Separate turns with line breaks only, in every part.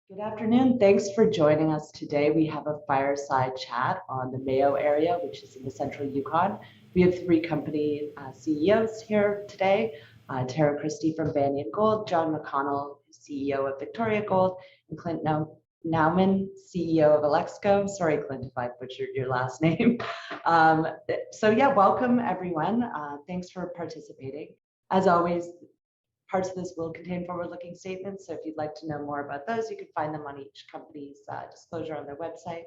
Good afternoon. Thanks for joining us today. We have a fireside chat on the Mayo area, which is in the central Yukon. We have three company CEOs here today. Tara Christie from Banyan Gold, John McConnell, CEO of Victoria Gold, and Clint Nauman, CEO of Alexco. Sorry, Clint, if I butchered your last name. Welcome everyone. Thanks for participating. As always, parts of this will contain forward-looking statements, so if you'd like to know more about those, you can find them on each company's disclosure on their website.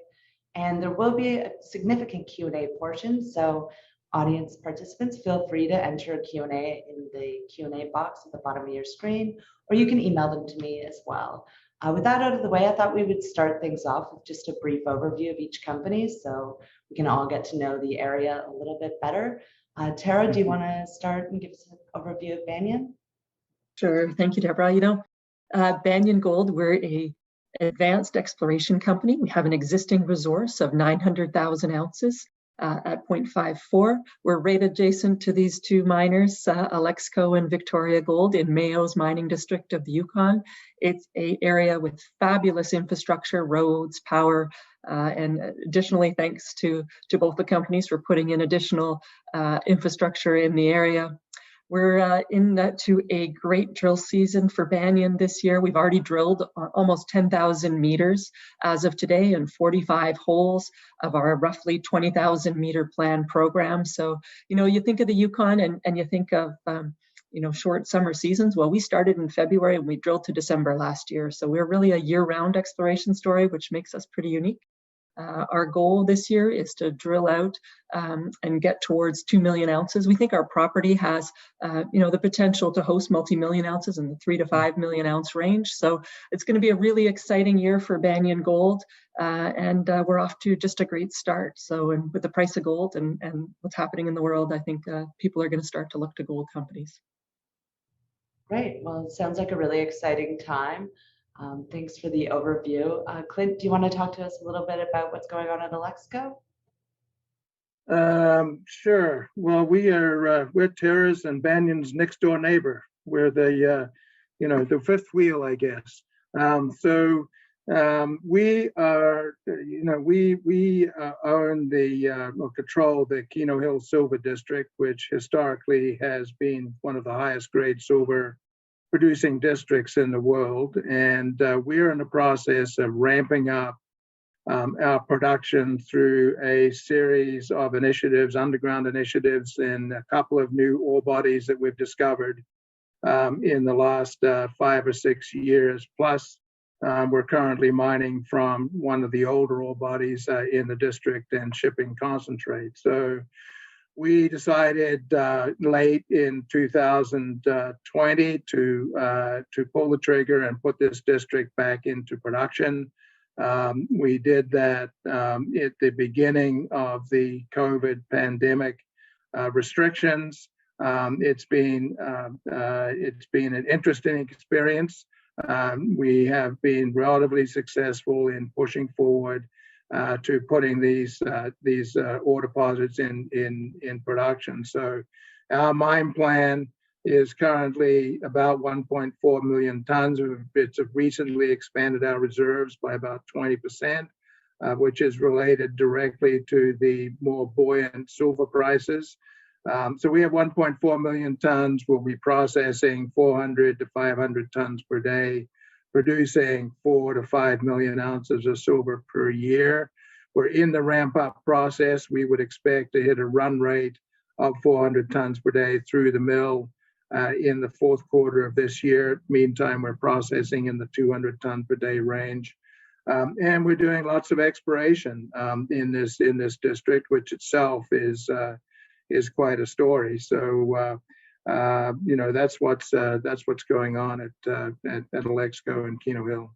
And there will be a significant Q&A portion, so audience participants, feel free to enter a Q&A in the Q&A box at the bottom of your screen, or you can email them to me as well. With that out of the way, I thought we would start things off with just a brief overview of each company so we can all get to know the area a little bit better. Tara, do you want to start and give us an overview of Banyan?
Sure. Thank you, Deborah. Banyan Gold, we're an advanced exploration company. We have an existing resource of 900,000 ounces at 0.54. We're right adjacent to these two miners, Alexco and Victoria Gold in Mayo's mining district of the Yukon. It's an area with fabulous infrastructure, roads, power, and additionally, thanks to both the companies for putting in additional infrastructure in the area. We're into a great drill season for Banyan this year. We've already drilled almost 10,000 meters as of today and 45 holes of our roughly 20,000 meter plan program. So, you think of the Yukon and you think of, short summer seasons. Well, we started in February and we drilled to December last year. So we're really a year-round exploration story, which makes us pretty unique. Our goal this year is to drill out and get towards 2 million ounces. We think our property has, the potential to host multi-million ounces in the 3 to 5 million ounce range. So it's going to be a really exciting year for Banyan Gold, and we're off to just a great start. So, and with the price of gold and what's happening in the world, I think people are going to start to look to gold companies.
Great. Well, it sounds like a really exciting time. Thanks for the overview. Clint, do you want to talk to us a little bit about what's going on at Alexco?
Sure. Well, we're Tara's and Banyan's next door neighbor. We're the fifth wheel, I guess. We are, we own or control the Keno Hill Silver District, which historically has been one of the highest grade silver producing districts in the world, and we're in the process of ramping up our production through a series of initiatives, underground initiatives, and a couple of new ore bodies that we've discovered in the last 5 or 6 years. Plus, we're currently mining from one of the older ore bodies in the district and shipping concentrate. So we decided late in 2020 to pull the trigger and put this district back into production. We did that at the beginning of the COVID pandemic restrictions. It's been an interesting experience. We have been relatively successful in pushing forward to putting these ore deposits in production. So our mine plan is currently about 1.4 million tons. It's recently expanded our reserves by about 20%, which is related directly to the more buoyant silver prices. So we have 1.4 million tons. We'll be processing 400 to 500 tons per day, producing 4 to 5 million ounces of silver per year. We're in the ramp-up process. We would expect to hit a run rate of 400 tons per day through the mill in the fourth quarter of this year. Meantime, we're processing in the 200 ton per day range. And we're doing lots of exploration in this district, which itself is quite a story. So that's what's going on at Alexco and Keno Hill.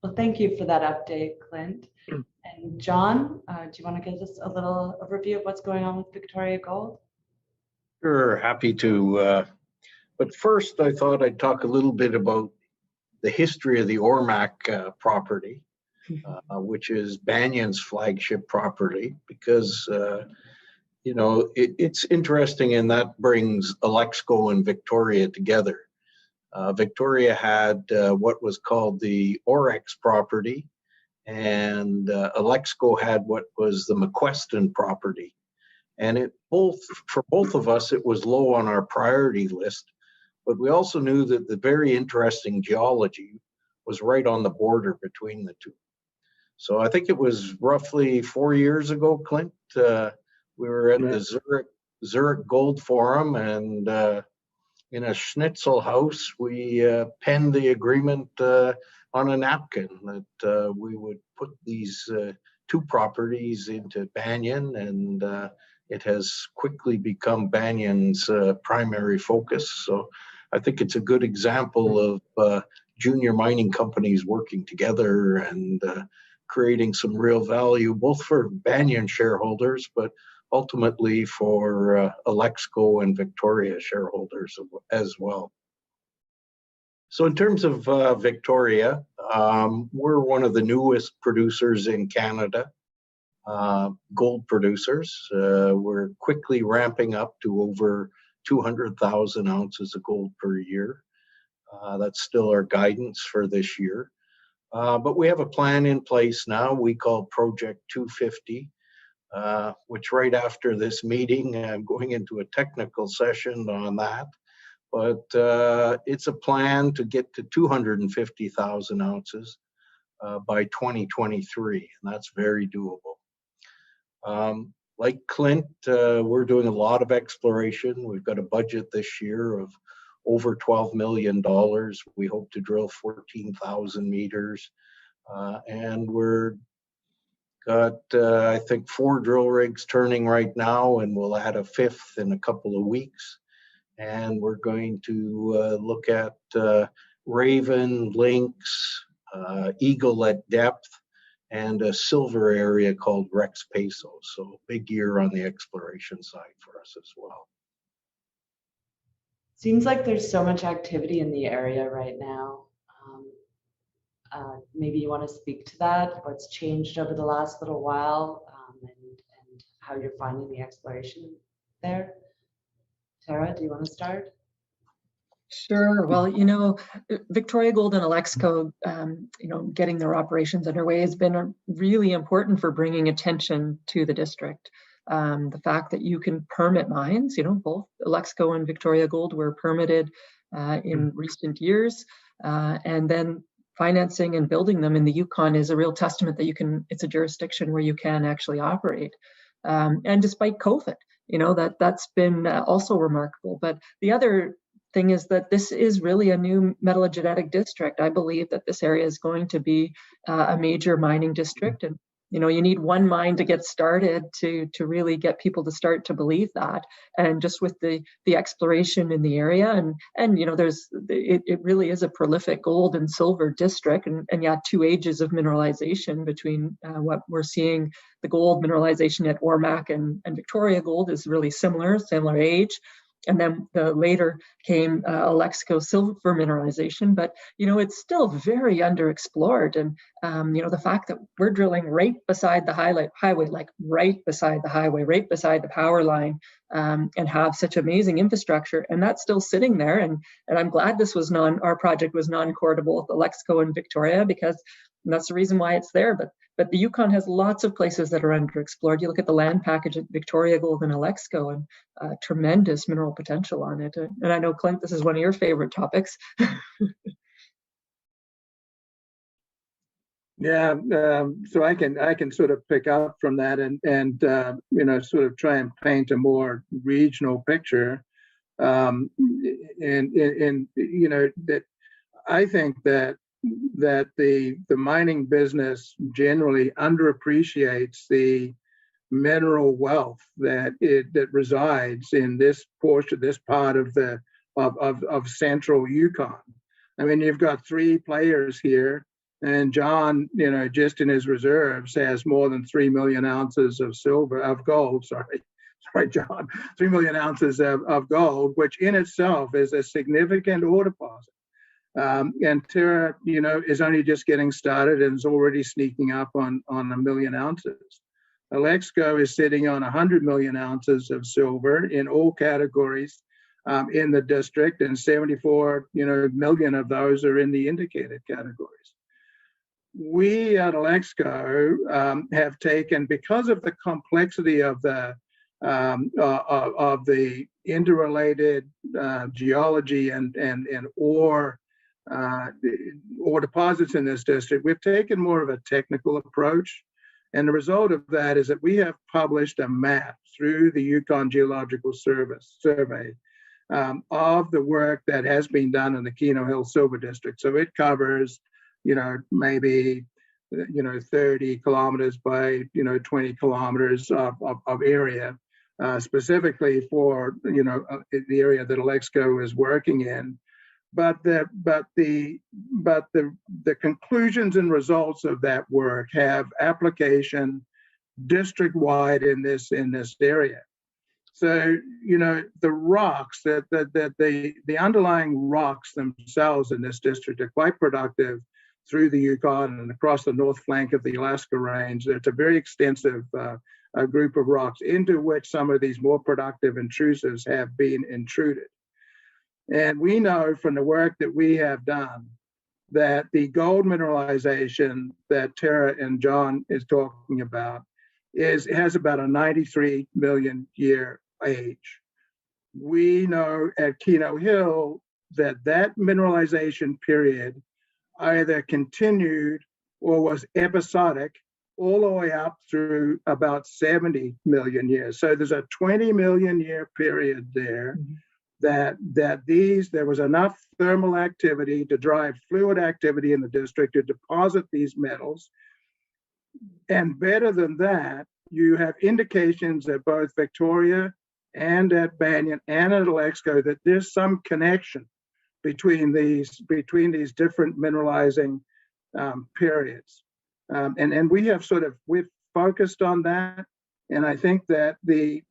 Well, thank you for that update, Clint. And John, do you want to give us a little overview of what's going on with Victoria Gold?
Sure, happy to. But first, I thought I'd talk a little bit about the history of the Ormac property, which is Banyan's flagship property, because it's interesting, and that brings Alexco and Victoria together. Victoria had what was called the Orex property, and Alexco had what was the McQuestion property. And for both of us, it was low on our priority list, but we also knew that the very interesting geology was right on the border between the two. So I think it was roughly 4 years ago, Clint, we were at the Zurich Gold Forum, and in a schnitzel house, we penned the agreement on a napkin that we would put these two properties into Banyan, and it has quickly become Banyan's primary focus. So I think it's a good example of junior mining companies working together and creating some real value, both for Banyan shareholders, but ultimately for Alexco and Victoria shareholders as well. So in terms of Victoria, we're one of the newest producers in Canada, gold producers. We're quickly ramping up to over 200,000 ounces of gold per year. That's still our guidance for this year. But we have a plan in place now we call Project 250, which right after this meeting, I'm going into a technical session on that. But it's a plan to get to 250,000 ounces by 2023, and that's very doable. Like Clint, we're doing a lot of exploration. We've got a budget this year of over $12 million. We hope to drill 14,000 meters. And we're got, I think, 4 drill rigs turning right now, and we'll add a 5th in a couple of weeks. And we're going to look at Raven, Lynx, Eagle at depth, and a silver area called Rex Peso. So big year on the exploration side for us as well.
Seems like there's so much activity in the area right now. Maybe you want to speak to that, what's changed over the last little while, and how you're finding the exploration there. Tara, do you want to start?
Sure. Well, Victoria Gold and Alexco, getting their operations underway has been really important for bringing attention to the district. The fact that you can permit mines, both Alexco and Victoria Gold were permitted in recent years, and then financing and building them in the Yukon is a real testament that it's a jurisdiction where you can actually operate. And despite COVID, that's been also remarkable. But the other thing is that this is really a new metallogenetic district. I believe that this area is going to be a major mining district, and you need one mine to get started to really get people to start to believe that. And just with the exploration in the area, and it really is a prolific gold and silver district, and 2 ages of mineralization between what we're seeing. The gold mineralization at Ormac and Victoria Gold is really similar age. And then later came Alexco silver mineralization, but it's still very underexplored. And the fact that we're drilling right beside the highway, like right beside the highway, right beside the power line, and have such amazing infrastructure, and that's still sitting there. And I'm glad our project was non-core to both Alexco and Victoria, because that's the reason why it's there. But the Yukon has lots of places that are underexplored. You look at the land package at Victoria Gold and Alexco, and tremendous mineral potential on it. And I know, Clint, this is one of your favorite topics.
Yeah, so I can sort of pick up from that and sort of try and paint a more regional picture. And that I think that the mining business generally underappreciates the mineral wealth that resides in this part of central Yukon. I mean, you've got 3 players here, and John, just in his reserves has more than 3 million ounces of gold. Sorry, John, 3 million ounces of gold, which in itself is a significant ore deposit. And Tara, is only just getting started and is already sneaking up on 1 million ounces. Alexco is sitting on 100 million ounces of silver in all categories, in the district, and 74 million of those are in the indicated categories. We at Alexco have taken, because of the complexity of the interrelated geology and ore deposits in this district, we've taken more of a technical approach. And the result of that is that we have published a map through the Yukon Geological Survey of the work that has been done in the Keno Hill Silver District. So it covers, maybe 30 kilometers by 20 kilometers of area, specifically for the area that Alexco is working in. But the conclusions and results of that work have application district-wide in this area. So the rocks the underlying rocks themselves in this district are quite productive through the Yukon and across the north flank of the Alaska Range. It's a very extensive group of rocks into which some of these more productive intrusives have been intruded. And we know from the work that we have done that the gold mineralization that Tara and John is talking about has about a 93 million year age. We know at Keno Hill that mineralization period either continued or was episodic all the way up through about 70 million years. So there's a 20 million year period there. Mm-hmm. There was enough thermal activity to drive fluid activity in the district to deposit these metals. And better than that, you have indications at both Victoria and at Banyan and at Alexco that there's some connection between these different mineralizing periods. And we've focused on that. And I think that the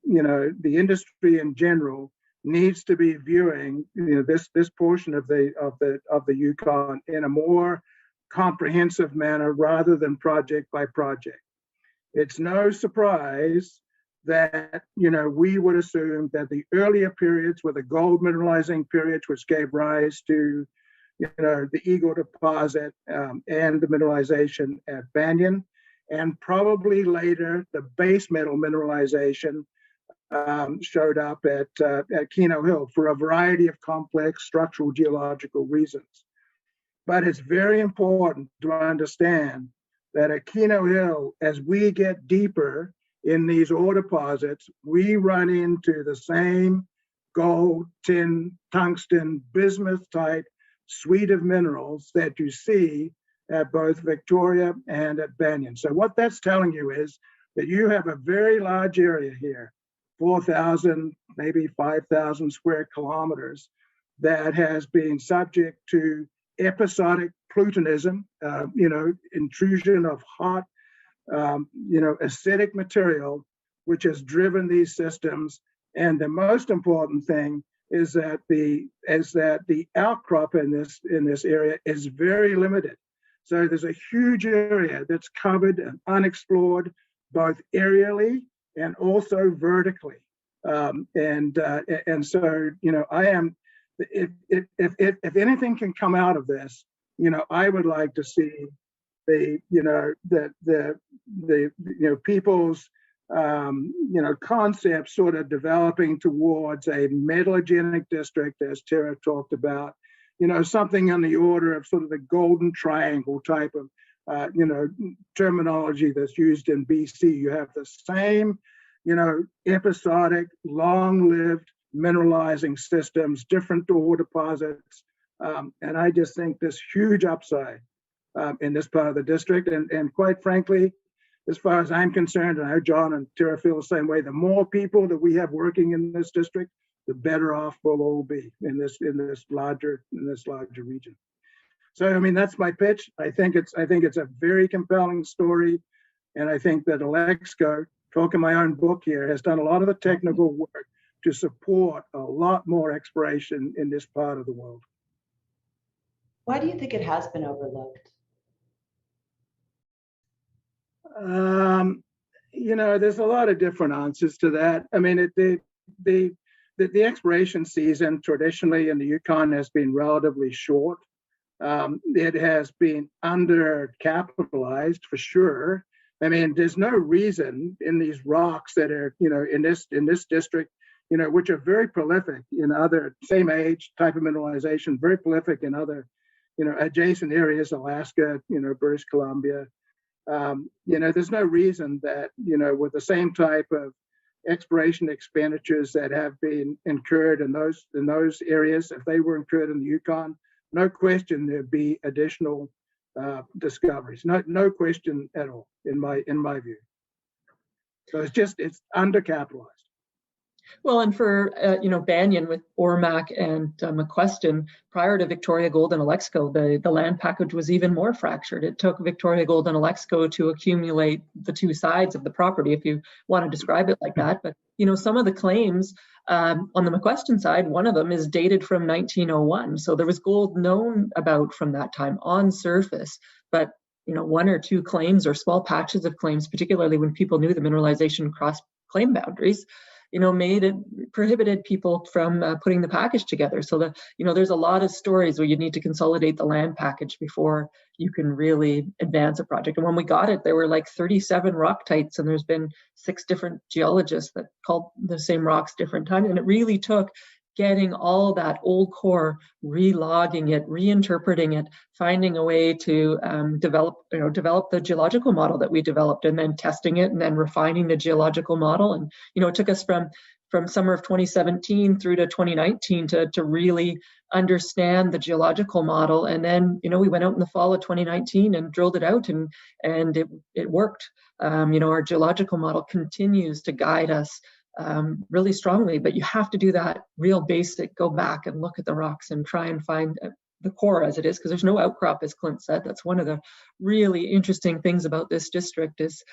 industry in general needs to be viewing this portion of the Yukon in a more comprehensive manner rather than project by project. It's no surprise that we would assume that the earlier periods were the gold mineralizing periods, which gave rise to the Eagle deposit and the mineralization at Banyan, and probably later the base metal mineralization showed up at Keno Hill for a variety of complex structural geological reasons. But it's very important to understand that at Keno Hill, as we get deeper in these ore deposits, we run into the same gold, tin, tungsten, bismuth type suite of minerals that you see at both Victoria and at Banyan. So what that's telling you is that you have a very large area here, 4,000, maybe 5,000 square kilometers, that has been subject to episodic plutonism, intrusion of hot, acidic material, which has driven these systems. And the most important thing is that the outcrop in this area is very limited. So there's a huge area that's covered and unexplored, both aerially and also vertically. And so I am. If anything can come out of this, I would like to see the people's concepts sort of developing towards a metallogenic district, as Tara talked about, something on the order of sort of the golden triangle type of terminology that's used in BC. You have the same episodic, long-lived mineralizing systems, different ore deposits. And I just think this huge upside in this part of the district. And quite frankly, as far as I'm concerned, and I know John and Tara feel the same way, the more people that we have working in this district, the better off we'll all be in this larger region. So I mean, that's my pitch. I think it's a very compelling story. And I think that Alexco, talking my own book here, has done a lot of the technical work to support a lot more exploration in this part of the world.
Why do you think it has been overlooked?
There's a lot of different answers to that. I mean, the the exploration season traditionally in the Yukon has been relatively short. It has been undercapitalized for sure. I mean, there's no reason in these rocks that are, in this district, which are very prolific in other same age type of mineralization, very prolific in other, adjacent areas, Alaska, British Columbia. There's no reason that, with the same type of exploration expenditures that have been incurred in those areas, if they were incurred in the Yukon, no question there'd be additional discoveries. No question at all, in my view. So it's undercapitalized.
Well, and for Banyan with Ormac and McQuestion, prior to Victoria Gold and Alexco, the land package was even more fractured. It took Victoria Gold and Alexco to accumulate the two sides of the property, if you want to describe it like that. But some of the claims on the McQuestion side, one of them is dated from 1901. So there was gold known about from that time on surface, but one or two claims or small patches of claims, particularly when people knew the mineralization crossed claim boundaries, prohibited people from putting the package together. So there's a lot of stories where you need to consolidate the land package before you can really advance a project. And when we got it, there were like 37 rock types, and there's been 6 different geologists that called the same rocks different times. And it really took getting all that old core, re-logging it, reinterpreting it, finding a way to develop the geological model that we developed, and then testing it, and then refining the geological model. And it took us from summer of 2017 through to 2019 to really understand the geological model. And then we went out in the fall of 2019 and drilled it out, and it worked. Our geological model continues to guide us really strongly, but you have to do that real basic, go back and look at the rocks and try and find the core as it is, because there's no outcrop, as Clint said. That's one of the really interesting things about this district is,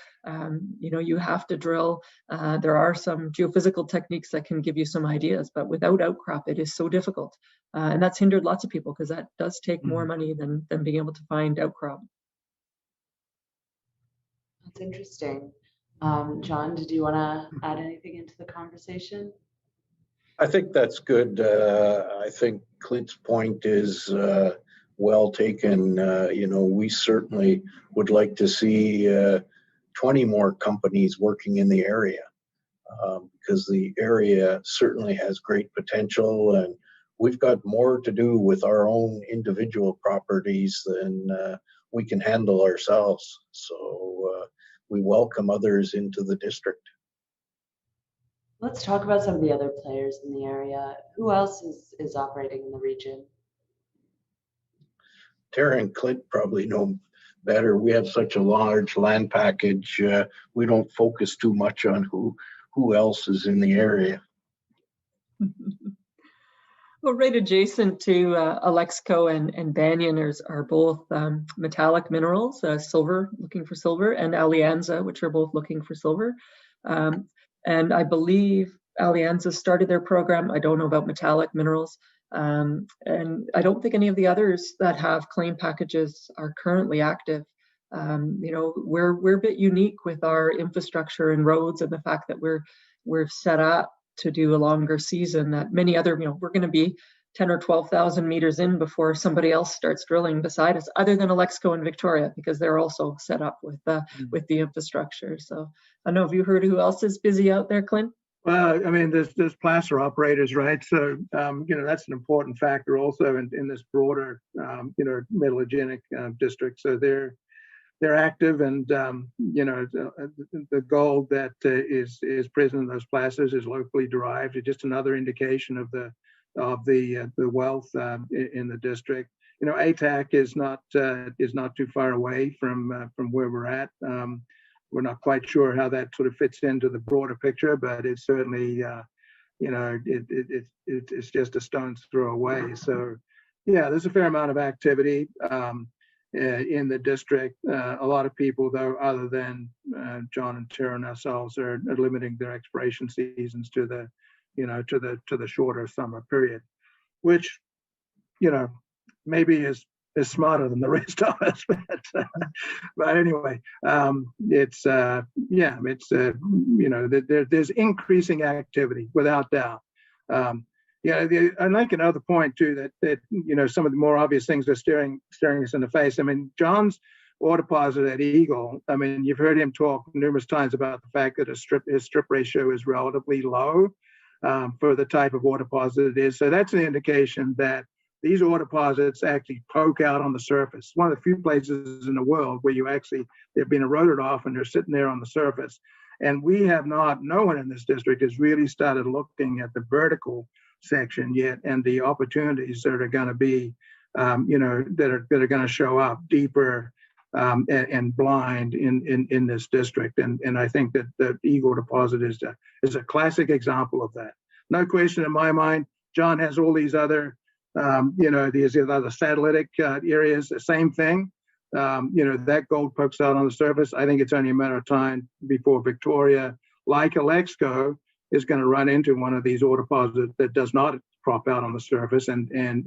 you have to drill. There are some geophysical techniques that can give you some ideas, but without outcrop, it is so difficult. And that's hindered lots of people, because that does take more money than being able to find outcrop.
That's interesting. John, did you want to add anything into the conversation?
I think that's good. I think Clint's point is well taken. We certainly would like to see 20 more companies working in the area, because the area certainly has great potential, and we've got more to do with our own individual properties than we can handle ourselves. So we welcome others into the district.
Let's talk about some of the other players in the area. Who else is operating in the region?
Tara and Clint probably know better. We have such a large land package. We don't focus too much on who else is in the area.
Well, right adjacent to Alexco and Banyan are both metallic minerals, silver, looking for silver, and Alianza, which are both looking for silver. And I believe Alianza started their program. I don't know about metallic minerals. And I don't think any of the others that have claim packages are currently active. We're a bit unique with our infrastructure and roads, and the fact that we're set up to do a longer season that many other, we're going to be 10 or 12,000 meters in before somebody else starts drilling beside us, other than Alexco and Victoria, because they're also set up with the infrastructure. So I don't know, have you heard who else is busy out there, Clint?
Well, I mean, there's placer operators, right? So, that's an important factor also in this broader, metallogenic district. So they're active, and the gold that is present in those placers is locally derived. It's just another indication of the wealth in the district. ATAC is not too far away from where we're at. We're not quite sure how that sort of fits into the broader picture, but it's certainly it's just a stone's throw away. So yeah, there's a fair amount of activity in the district. A lot of people, though, other than John and Tara and ourselves, are limiting their exploration seasons to the shorter summer period, which maybe is smarter than the rest of us. But anyway, there's increasing activity without doubt. Yeah, I'd like another point too, that some of the more obvious things are staring us in the face. I mean, John's ore deposit at Eagle, I mean, you've heard him talk numerous times about the fact that his strip ratio is relatively low for the type of ore deposit it is. So that's an indication that these ore deposits actually poke out on the surface. One of the few places in the world where they've been eroded off and they're sitting there on the surface. And we have not, no one in this district has really started looking at the vertical section yet, and the opportunities that are going to be, that are going to show up deeper and blind in this district. And I think that the Eagle deposit is a classic example of that. No question in my mind. John has all these other, these other satellitic areas, the same thing. That gold pokes out on the surface. I think it's only a matter of time before Victoria, like Alexco, is going to run into one of these ore deposits that does not crop out on the surface, and is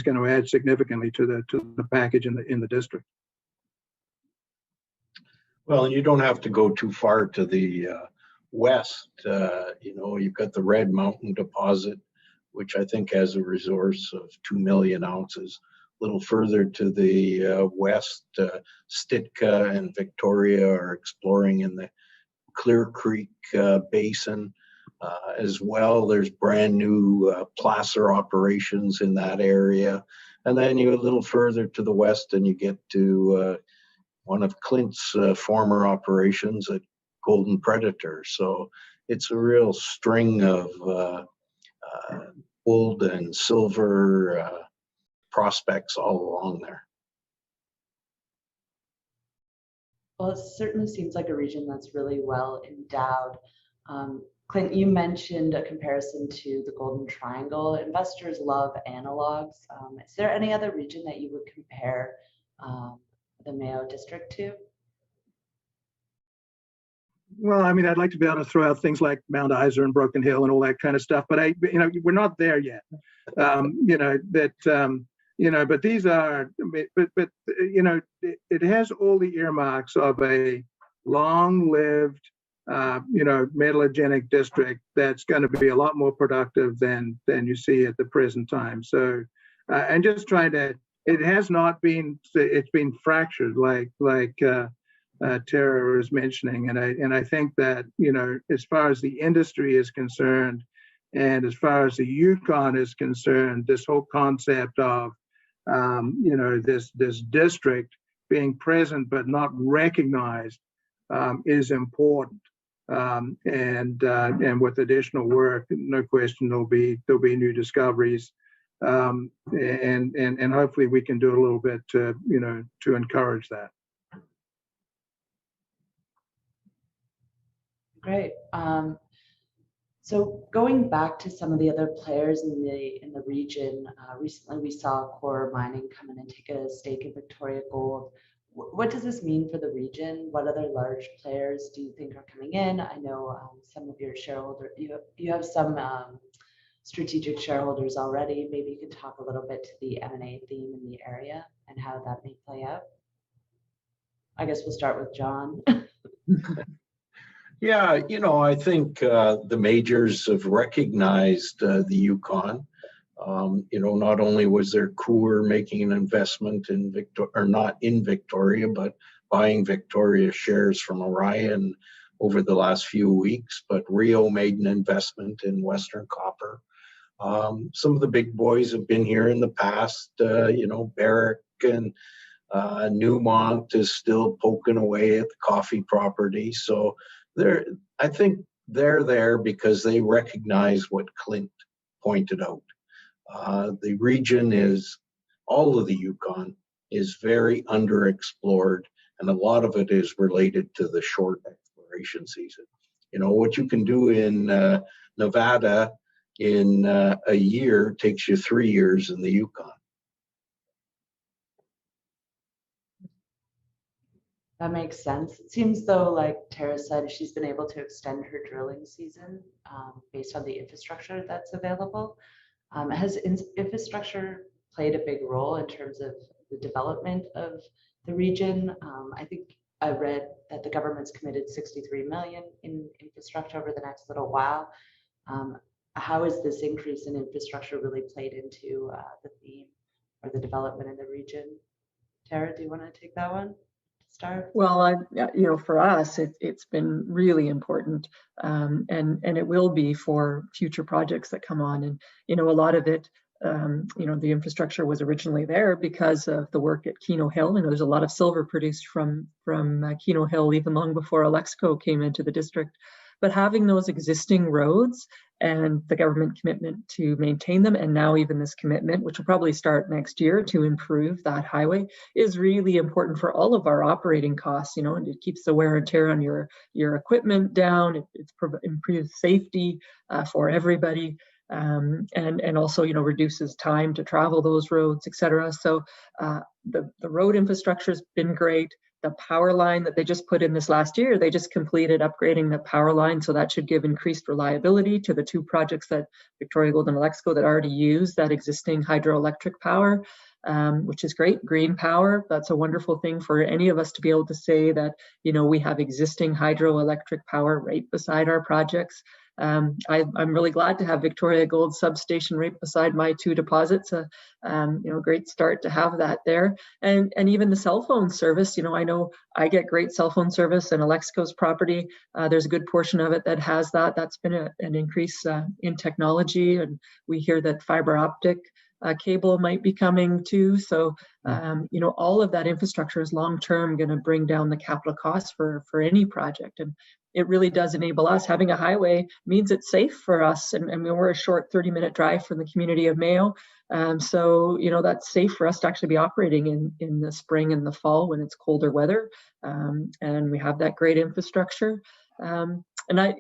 going to add significantly to the package in the district.
Well, you don't have to go too far to the west. You've got the Red Mountain deposit, which I think has a resource of 2 million ounces. A little further to the west, Stitka and Victoria are exploring in the Clear Creek Basin as well. There's brand new placer operations in that area. And then you go a little further to the west and you get to one of Clint's former operations at Golden Predator. So it's a real string of gold and silver prospects all along there.
Well, it certainly seems like a region that's really well endowed. Clint, you mentioned a comparison to the Golden Triangle. Investors love analogs. Is there any other region that you would compare the Mayo district to?
Well, I mean, I'd like to be able to throw out things like Mount Isa and Broken Hill and all that kind of stuff, but we're not there yet. But these are, it has all the earmarks of a long-lived, metallogenic district that's going to be a lot more productive than you see at the present time. So, and just trying to, it has not been, it's been fractured like Tara was mentioning, and I think that as far as the industry is concerned, and as far as the Yukon is concerned, this whole concept of this district being present but not recognized is important. And with additional work, no question there'll be new discoveries, and hopefully we can do a little bit to encourage that.
Great. So going back to some of the other players in the region, recently we saw Core Mining come in and take a stake in Victoria Gold. What does this mean for the region? What other large players do you think are coming in? I know some of your shareholders, you have some strategic shareholders already. Maybe you could talk a little bit to the M&A theme in the area and how that may play out. I guess we'll start with John.
Yeah, I think the majors have recognized the Yukon. Not only was there Coeur making an investment in Victoria, or not in Victoria, but buying Victoria shares from Orion over the last few weeks, but Rio made an investment in Western Copper. Some of the big boys have been here in the past, Barrick and Newmont is still poking away at the coffee property. So I think they're there because they recognize what Clint pointed out. The region all of the Yukon is very underexplored, and a lot of it is related to the short exploration season. What you can do in Nevada in a year takes you 3 years in the Yukon.
That makes sense. It seems though, like Tara said, she's been able to extend her drilling season based on the infrastructure that's available. Has infrastructure played a big role in terms of the development of the region? I think I read that the government's committed 63 million in infrastructure over the next little while. How is this increase in infrastructure really played into the theme or the development in the region? Tara, do you want to take that one to start?
Well, for us, it's been really important, and it will be for future projects that come on. And a lot of it, the infrastructure was originally there because of the work at Keno Hill. There's a lot of silver produced from Keno Hill even long before Alexco came into the district. But having those existing roads and the government commitment to maintain them, and now even this commitment, which will probably start next year, to improve that highway, is really important for all of our operating costs. And it keeps the wear and tear on your equipment down. It improves safety for everybody, and also reduces time to travel those roads, etc. So the road infrastructure has been great. The power line that they just put in this last year, they just completed upgrading the power line. So that should give increased reliability to the two projects that Victoria Gold and Alexco that already use that existing hydroelectric power, which is great. Green power, that's a wonderful thing for any of us to be able to say that, we have existing hydroelectric power right beside our projects. I'm really glad to have Victoria Gold substation right beside my two deposits. Great start to have that there. And even the cell phone service, I know I get great cell phone service, and Alexco's property, there's a good portion of it that has that. That's been an increase in technology, and we hear that fiber optic cable might be coming too. So, all of that infrastructure is long-term going to bring down the capital costs for any project. And it really does enable us. Having a highway means it's safe for us. And we're a short 30-minute drive from the community of Mayo. So, that's safe for us to actually be operating in the spring and the fall when it's colder weather. And we have that great infrastructure. And I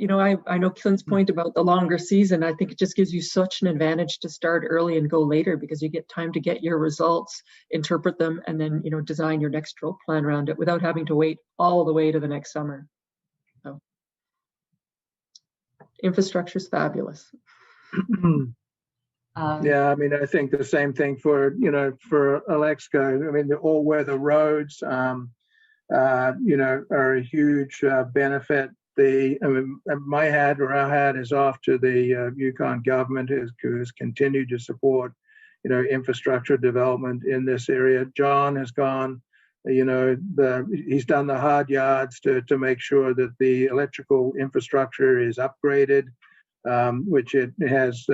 know Clint's point about the longer season. I think it just gives you such an advantage to start early and go later, because you get time to get your results, interpret them, and then design your next drill plan around it without having to wait all the way to the next summer. So infrastructure is fabulous.
Yeah, I think the same thing for Alexco. The all-weather roads, are a huge benefit. Our hat is off to the Yukon government, who has continued to support, infrastructure development in this area. John has gone, he's done the hard yards to make sure that the electrical infrastructure is upgraded, which has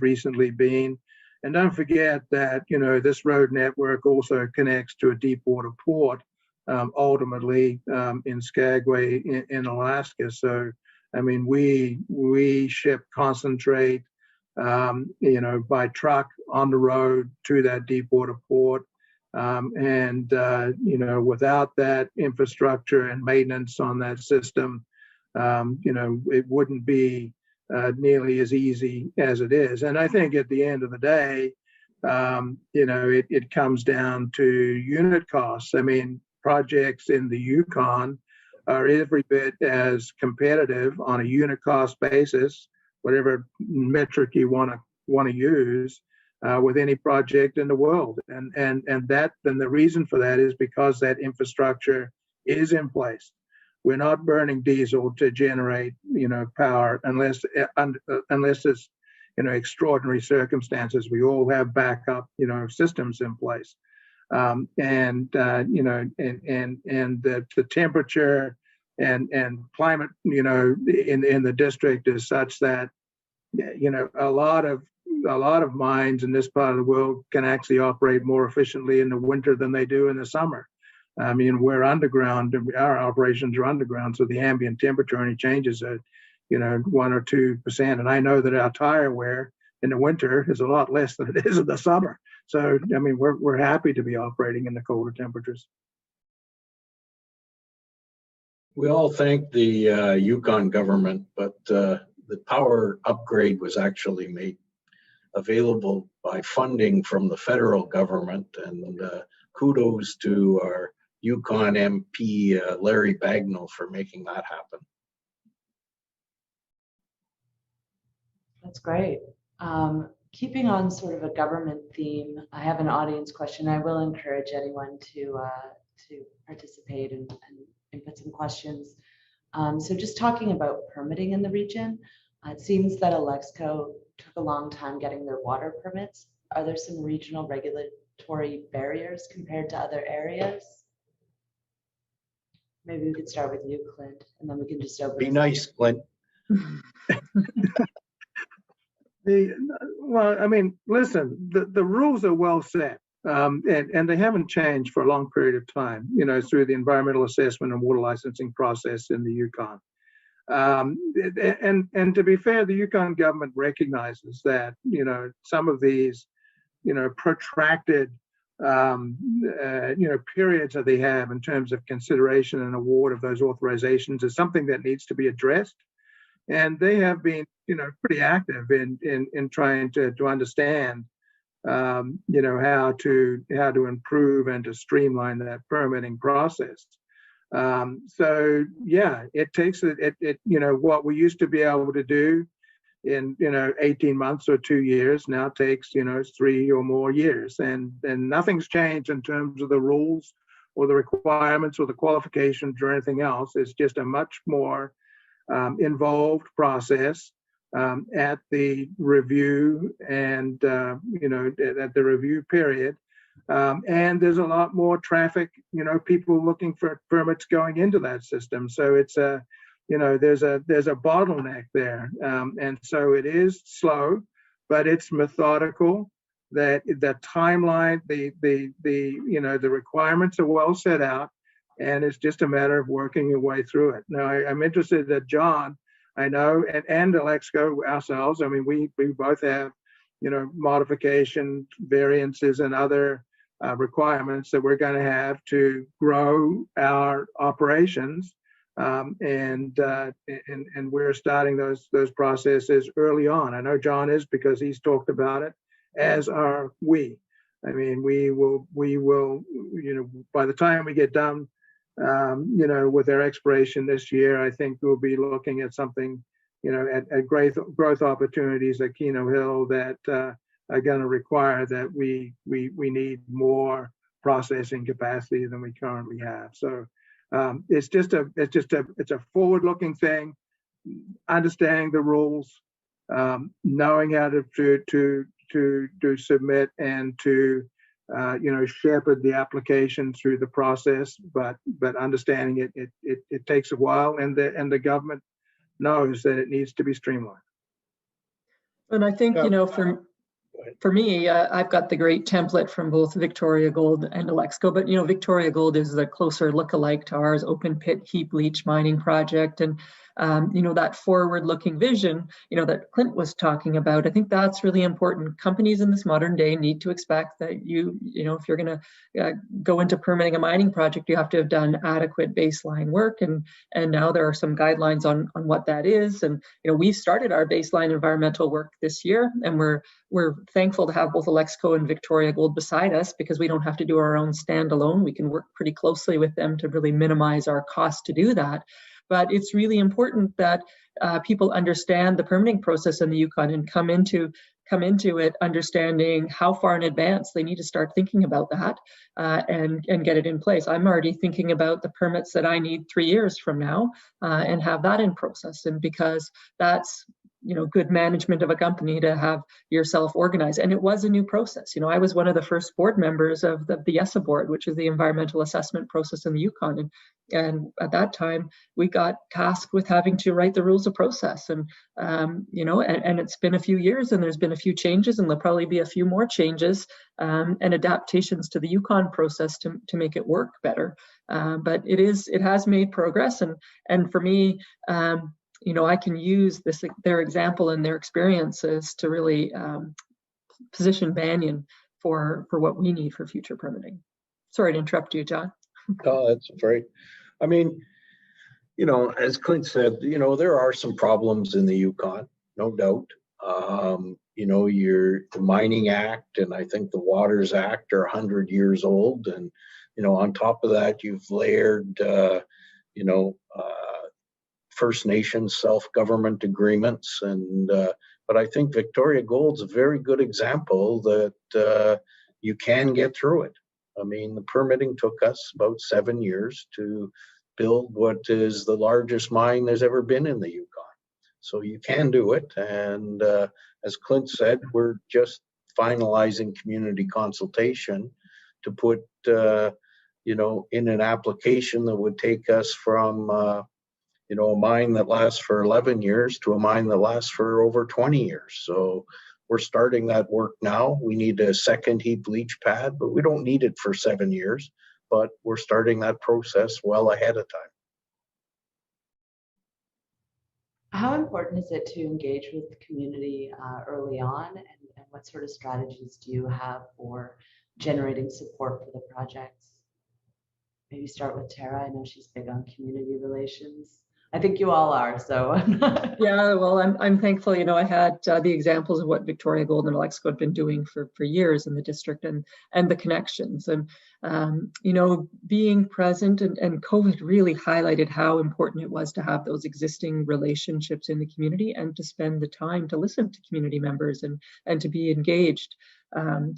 recently been. And don't forget that, this road network also connects to a deep water port, ultimately in Skagway in Alaska. So, we ship concentrate, by truck on the road to that deep water port. Without that infrastructure and maintenance on that system, it wouldn't be nearly as easy as it is. And I think at the end of the day, it comes down to unit costs. Projects in the Yukon are every bit as competitive on a unit cost basis, whatever metric you want to use, with any project in the world. And the reason for that is because that infrastructure is in place. We're not burning diesel to generate, power unless it's, extraordinary circumstances. We all have backup, systems in place. The temperature and climate, in the district is such that, a lot of mines in this part of the world can actually operate more efficiently in the winter than they do in the summer. We're underground, our operations are underground, so the ambient temperature only changes at, 1 or 2%. And I know that our tire wear in the winter is a lot less than it is in the summer. So, we're happy to be operating in the colder temperatures.
We all thank the Yukon government, but the power upgrade was actually made available by funding from the federal government, and kudos to our Yukon MP, Larry Bagnall, for making that happen.
That's great. Keeping on sort of a government theme, I have an audience question. I will encourage anyone to to participate and input some questions. So just talking about permitting in the region, it seems that Alexco took a long time getting their water permits. Are there some regional regulatory barriers compared to other areas? Maybe we could start with you, Clint, and then we can just open.
Be nice, Clint.
Well, I mean, listen, the rules are well set, and they haven't changed for a long period of time, you know, through the environmental assessment and water licensing process in the Yukon. And to be fair, the Yukon government recognizes that, you know, some of these, you know, protracted, you know, periods that they have in terms of consideration and award of those authorizations is something that needs to be addressed. And they have been, you know, pretty active in trying to understand, you know, how to improve and to streamline that permitting process. So yeah, it takes it, you know, what we used to be able to do in, you know, 18 months or 2 years now takes, you know, 3 or more years, and nothing's changed in terms of the rules or the requirements or the qualifications or anything else. It's just a much more involved process at the review and, you know, at the review period. And there's a lot more traffic, you know, people looking for permits going into that system. So it's a, you know, there's a bottleneck there. And so it is slow, but it's methodical. That the timeline, the you know, the requirements are well set out, and it's just a matter of working your way through it. Now, I'm interested that John, I know, and Alexco ourselves, I mean, we both have, you know, modification, variances, and other requirements that we're going to have to grow our operations. And we're starting those processes early on. I know John is, because he's talked about it, as are we. I mean, we will, you know, by the time we get done, you know, with our expiration this year, I think we'll be looking at something, you know, at growth opportunities at Keno Hill that are going to require that we need more processing capacity than we currently have. So it's a forward-looking thing, understanding the rules, knowing how to submit and to you know, shepherd the application through the process, but understanding it takes a while, and the government knows that it needs to be streamlined.
And I think, you know, for me, I've got the great template from both Victoria Gold and Alexco, but, you know, Victoria Gold is the closer lookalike to ours open pit heap leach mining project. And, you know, that forward looking vision, you know, that Clint was talking about, I think that's really important. Companies in this modern day need to expect that you know, if you're going to go into permitting a mining project, you have to have done adequate baseline work. And now there are some guidelines on what that is. And, you know, we've started our baseline environmental work this year, and we're thankful to have both Alexco and Victoria Gold beside us, because we don't have to do our own standalone. We can work pretty closely with them to really minimize our cost to do that. But it's really important that people understand the permitting process in the Yukon and come into it understanding how far in advance they need to start thinking about that and get it in place. I'm already thinking about the permits that I need 3 years from now and have that in process. And because that's, you know, good management of a company to have yourself organized. And it was a new process. You know, I was one of the first board members of the ESSA board, which is the environmental assessment process in the Yukon. And at that time, we got tasked with having to write the rules of process. And, you know, and it's been a few years, and there's been a few changes, and there'll probably be a few more changes and adaptations to the Yukon process to make it work better. But it has made progress. And for me, you know, I can use their example and their experiences to really position Banyan for what we need for future permitting. Sorry to interrupt you, John.
Oh, that's great. I mean, you know, as Clint said, you know, there are some problems in the Yukon, no doubt. You know, the Mining Act and I think the Waters Act are 100 years old. And, you know, on top of that, you've layered, you know, First Nations self-government agreements. And but I think Victoria Gold's a very good example that you can get through it. I mean, the permitting took us about 7 years to build what is the largest mine there's ever been in the Yukon. So you can do it. And as Clint said, we're just finalizing community consultation to put, in an application that would take us from, a mine that lasts for 11 years to a mine that lasts for over 20 years. So we're starting that work now. We need a second heap leach pad, but we don't need it for 7 years. But we're starting that process well ahead of time.
How important is it to engage with the community early on, and what sort of strategies do you have for generating support for the projects? Maybe start with Tara. I know she's big on community relations. I think you all are, so.
Yeah, well, I'm thankful. I had the examples of what Victoria Gold and Alexco had been doing for years in the district, and the connections, and being present, and COVID really highlighted how important it was to have those existing relationships in the community and to spend the time to listen to community members and to be engaged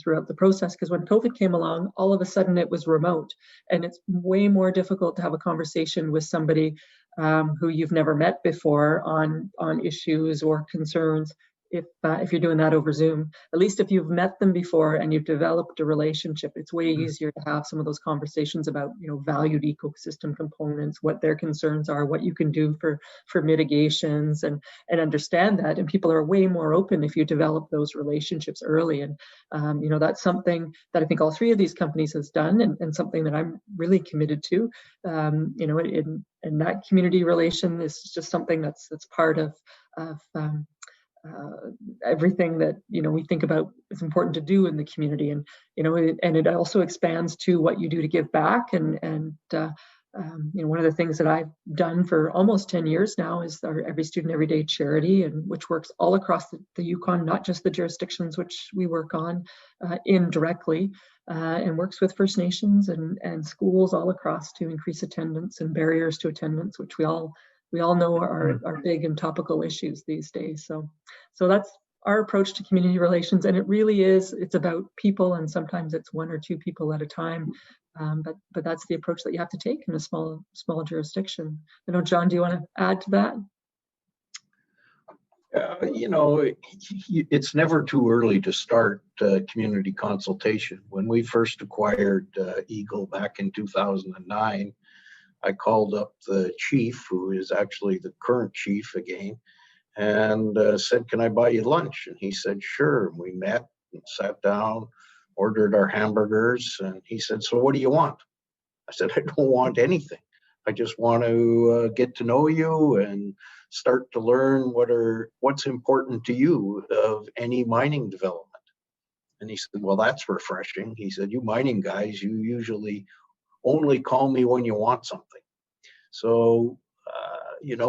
throughout the process. Because when COVID came along, all of a sudden it was remote, and it's way more difficult to have a conversation with somebody who you've never met before on issues or concerns if you're doing that over Zoom. At least if you've met them before and you've developed a relationship, it's way easier to have some of those conversations about valued ecosystem components, what their concerns are, what you can do for mitigations, and understand that. And people are way more open if you develop those relationships early. And that's something that I think all three of these companies has done, and something that I'm really committed to. And that community relation is just something that's part of everything that we think about is important to do in the community, and it also expands to what you do to give back. And one of the things that I've done for almost 10 years now is our Every Student Every Day charity, and which works all across the Yukon, not just the jurisdictions which we work on indirectly, and works with First Nations and schools all across to increase attendance and barriers to attendance, which we all know are big and topical issues these days. So that's our approach to community relations, and it's about people, and sometimes it's one or two people at a time. But that's the approach that you have to take in a small jurisdiction. I know, John, do you want to add to that?
It's never too early to start community consultation. When we first acquired Eagle back in 2009, I called up the chief, who is actually the current chief again, and said, "Can I buy you lunch?" And he said, "Sure." And we met and sat down, ordered our hamburgers, and he said, "So what do you want?" I said, "I don't want anything. I just want to get to know you and start to learn what's important to you of any mining development." And he said, "Well, that's refreshing." He said, "You mining guys, you usually only call me when you want something." So,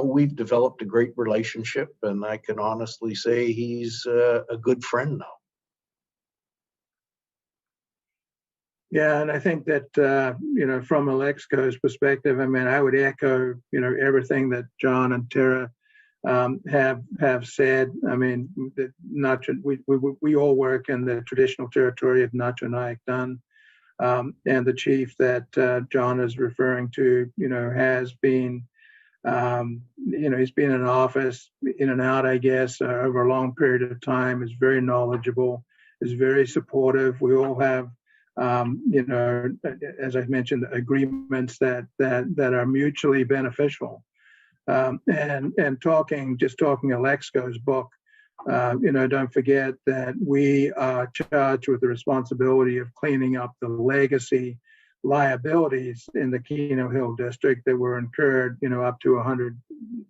we've developed a great relationship, and I can honestly say he's a good friend now.
Yeah, and I think that, from Alexco's perspective, I mean, I would echo, everything that John and Tara have said. I mean, we all work in the traditional territory of Nacho Dun. And the chief that John is referring to, has been, he's been in office, in and out, I guess, over a long period of time, is very knowledgeable, is very supportive. We all have, as I mentioned, agreements that are mutually beneficial. And talking Alexco's book, don't forget that we are charged with the responsibility of cleaning up the legacy liabilities in the Keno Hill district that were incurred, up to 100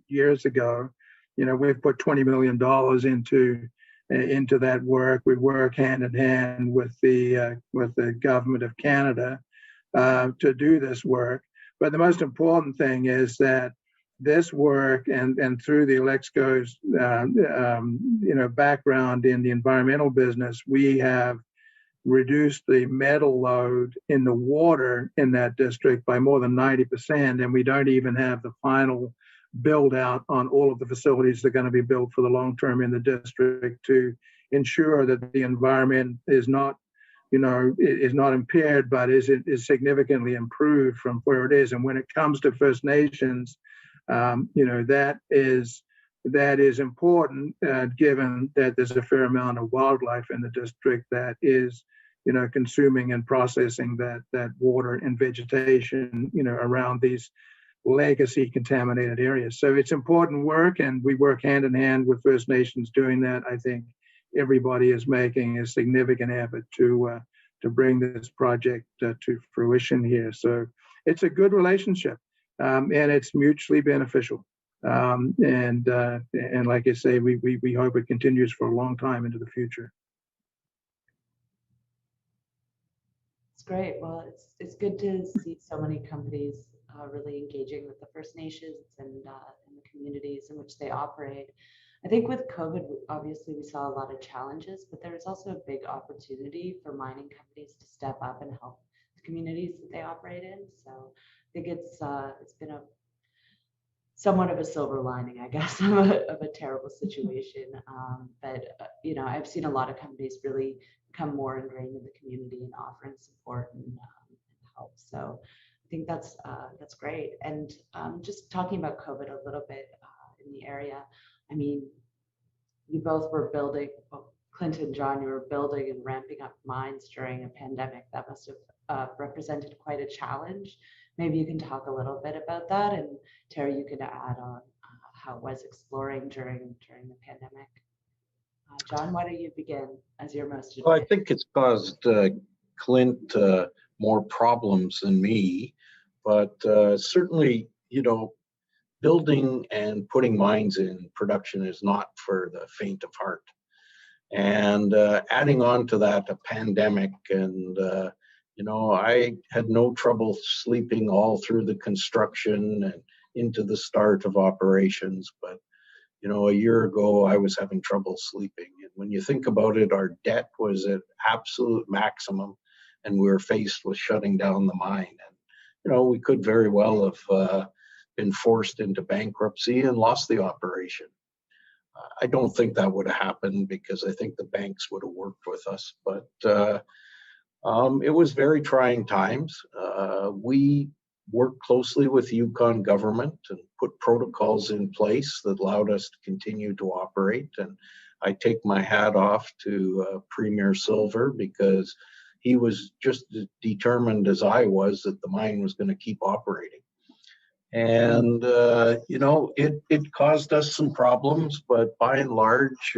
years ago. We've put $20 million into that work. We work hand in hand with the government of Canada to do this work. But the most important thing is that this work, and through the Alexco's background in the environmental business, we have reduced the metal load in the water in that district by more than 90%, and we don't even have the final build out on all of the facilities that are going to be built for the long term in the district to ensure that the environment is not is not impaired, but is significantly improved from where it is. And when it comes to First Nations, that is important, given that there's a fair amount of wildlife in the district that is, consuming and processing that water and vegetation, around these legacy contaminated areas. So it's important work, and we work hand in hand with First Nations doing that. I think everybody is making a significant effort to bring this project to fruition here. So it's a good relationship, and it's mutually beneficial. And like I say, we hope it continues for a long time into the future.
It's great. Well, it's good to see so many companies really engaging with the First Nations and in the communities in which they operate. I think with COVID, obviously we saw a lot of challenges, but there is also a big opportunity for mining companies to step up and help the communities that they operate in. So I think it's been a somewhat of a silver lining, I guess, of a terrible situation. But I've seen a lot of companies really become more ingrained in the community and offering support and help. So I think that's great. And just talking about COVID a little bit in the area, I mean, you both were building, well, Clint and John, you were building and ramping up mines during a pandemic. That must have represented quite a challenge. Maybe you can talk a little bit about that, and Terry, you could add on how it was exploring during the pandemic. John, why don't you begin as you're most advanced?
Well, I think it's caused Clint more problems than me, but certainly, building and putting mines in production is not for the faint of heart. And adding on to that, a pandemic, and I had no trouble sleeping all through the construction and into the start of operations. But, a year ago, I was having trouble sleeping. And when you think about it, our debt was at absolute maximum, and we were faced with shutting down the mine. And, we could very well have been forced into bankruptcy and lost the operation. I don't think that would have happened, because I think the banks would have worked with us. But it was very trying times. We worked closely with the Yukon Government and put protocols in place that allowed us to continue to operate. And I take my hat off to Premier Silver, because he was just as determined as I was that the mine was going to keep operating. And, it caused us some problems, but by and large,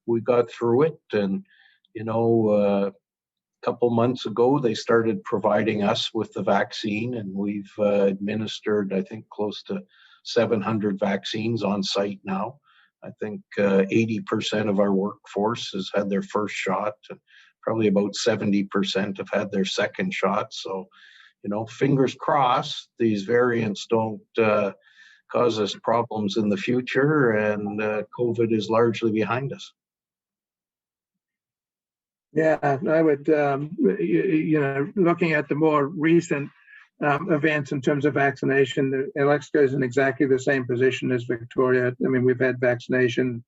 we got through it. And, a couple months ago, they started providing us with the vaccine, and we've administered, I think, close to 700 vaccines on site now. I think 80% of our workforce has had their first shot, and probably about 70% have had their second shot. So, fingers crossed, these variants don't cause us problems in the future, and COVID is largely behind us.
Yeah, I would, looking at the more recent events in terms of vaccination, Alexco is in exactly the same position as Victoria. I mean, we've had vaccination,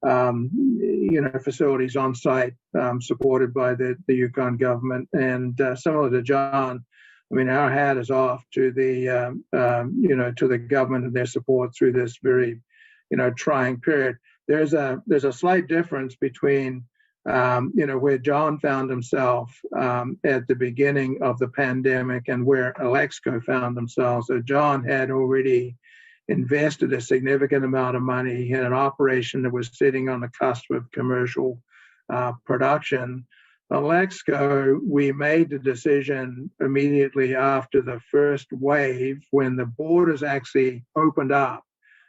facilities on site supported by the Yukon Government. And similar to John, I mean, our hat is off to the, to the government and their support through this very, trying period. There's a slight difference between where John found himself at the beginning of the pandemic and where Alexco found themselves. So John had already invested a significant amount of money. He had an operation that was sitting on the cusp of commercial production. Alexco, we made the decision immediately after the first wave, when the borders actually opened up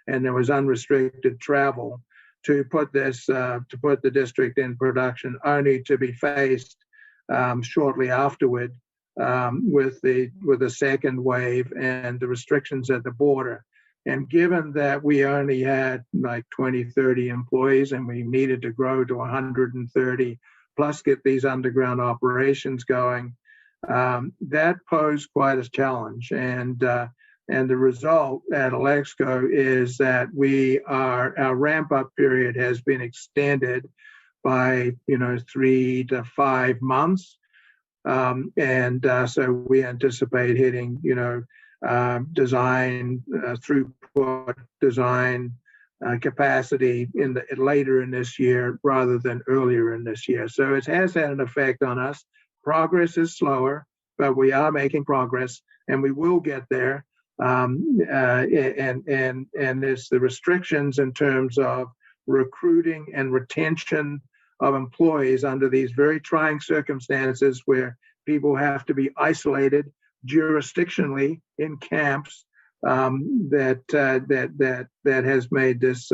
and there was unrestricted travel, to put the district in production, only to be faced shortly afterward with the second wave and the restrictions at the border. And given that we only had like 20, 30 employees, and we needed to grow to 130 plus get these underground operations going, that posed quite a challenge. And the result at Alexco is that our ramp-up period has been extended by 3 to 5 months. So we anticipate hitting, design throughput, design capacity later in this year rather than earlier in this year. So it has had an effect on us. Progress is slower, but we are making progress, and we will get there. And it's the restrictions in terms of recruiting and retention of employees under these very trying circumstances where people have to be isolated jurisdictionally in camps, that has made this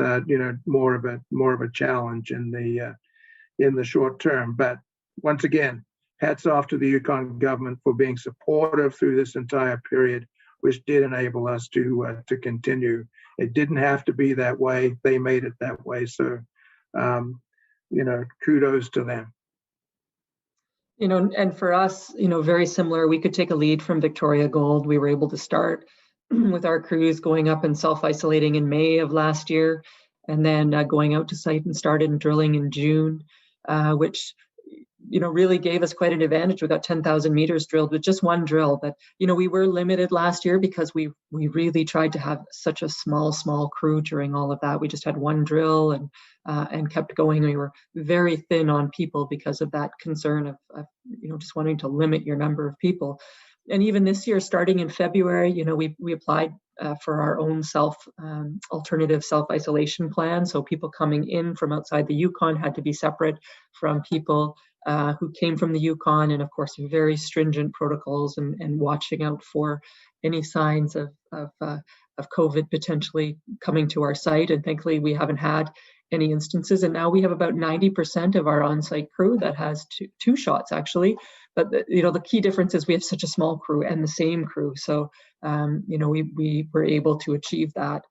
more of a challenge in the short term. But once again, hats off to the Yukon government for being supportive through this entire period, which did enable us to continue. It didn't have to be that way. They made it that way. So, kudos to them.
And for us, very similar, we could take a lead from Victoria Gold. We were able to start with our crews going up and self-isolating in May of last year, and then going out to site and started drilling in June, which really gave us quite an advantage. We got 10,000 meters drilled with just one drill, but we were limited last year because we really tried to have such a small crew during all of that. We just had one drill and kept going. We were very thin on people because of that concern of just wanting to limit your number of people. And even this year, starting in February, we applied for our own alternative self-isolation plan. So people coming in from outside the Yukon had to be separate from people who came from the Yukon, and of course very stringent protocols and watching out for any signs of COVID potentially coming to our site. And thankfully we haven't had any instances. And now we have about 90% of our on-site crew that has two shots actually. But the key difference is we have such a small crew and the same crew. So we were able to achieve that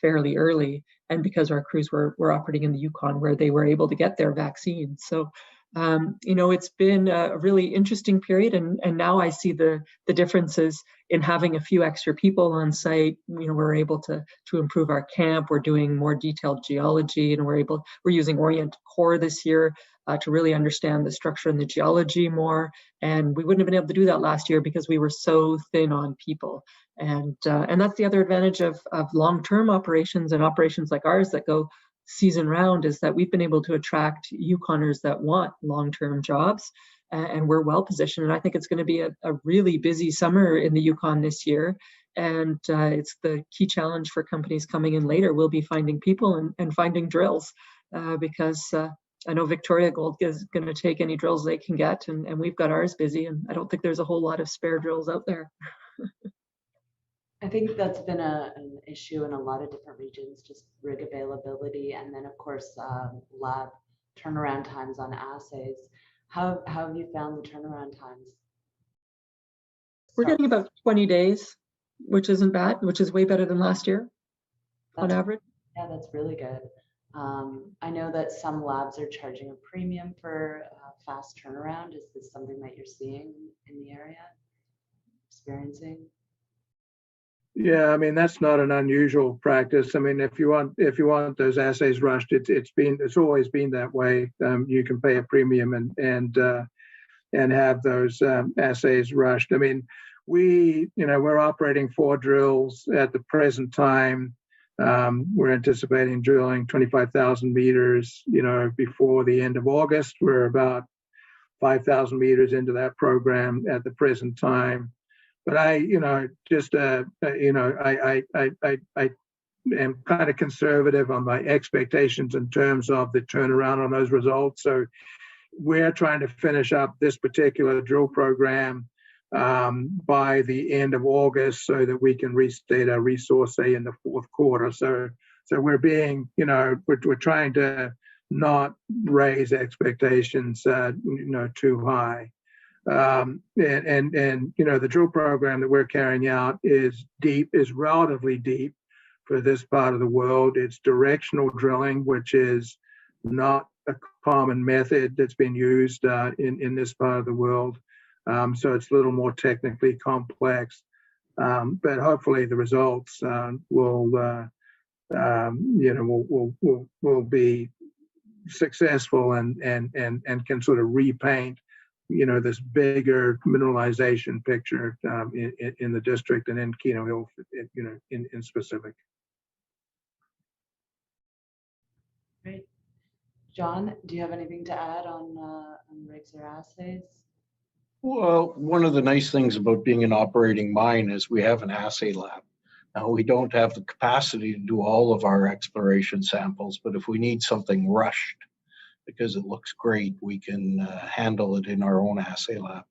fairly early, and because our crews were operating in the Yukon where they were able to get their vaccines. So it's been a really interesting period, and now I see the differences in having a few extra people on site. We're able to improve our camp. We're doing more detailed geology, and we're using Orient Core this year to really understand the structure and the geology more. And we wouldn't have been able to do that last year because we were so thin on people. And that's the other advantage of long-term operations and operations like ours that go season round, is that we've been able to attract Yukoners that want long-term jobs, and we're well positioned. And I think it's going to be a really busy summer in the Yukon this year. And it's the key challenge for companies coming in later will be finding people and finding drills, because I know Victoria Gold is going to take any drills they can get, and we've got ours busy, and I don't think there's a whole lot of spare drills out there.
I think that's been an issue in a lot of different regions, just rig availability, and then of course lab turnaround times on assays. How have you found the turnaround times?
We're getting about 20 days, which isn't bad, which is way better than last year on average.
Yeah, that's really good. I know that some labs are charging a premium for fast turnaround. Is this something that you're seeing in the area, experiencing?
Yeah, I mean, that's not an unusual practice. I mean, if you want those assays rushed, it's always been that way. You can pay a premium and have those assays rushed. I mean, we're operating 4 drills at the present time. We're anticipating drilling 25,000 meters, before the end of August. We're about 5,000 meters into that program at the present time. But I am kind of conservative on my expectations in terms of the turnaround on those results. So we're trying to finish up this particular drill program by the end of August so that we can restate our resource, say, in the fourth quarter. So we're being, we're trying to not raise expectations, too high. The drill program that we're carrying out is relatively deep for this part of the world. It's directional drilling, which is not a common method that's been used in this part of the world. So it's a little more technically complex, but hopefully the results will be successful and can sort of repaint this bigger mineralization picture in the district and in Keno Hill, in specific.
Great. John, do you have anything to add on rigs or assays?
Well, one of the nice things about being an operating mine is we have an assay lab. Now, we don't have the capacity to do all of our exploration samples, but if we need something rushed because it looks great, we can handle it in our own assay lab.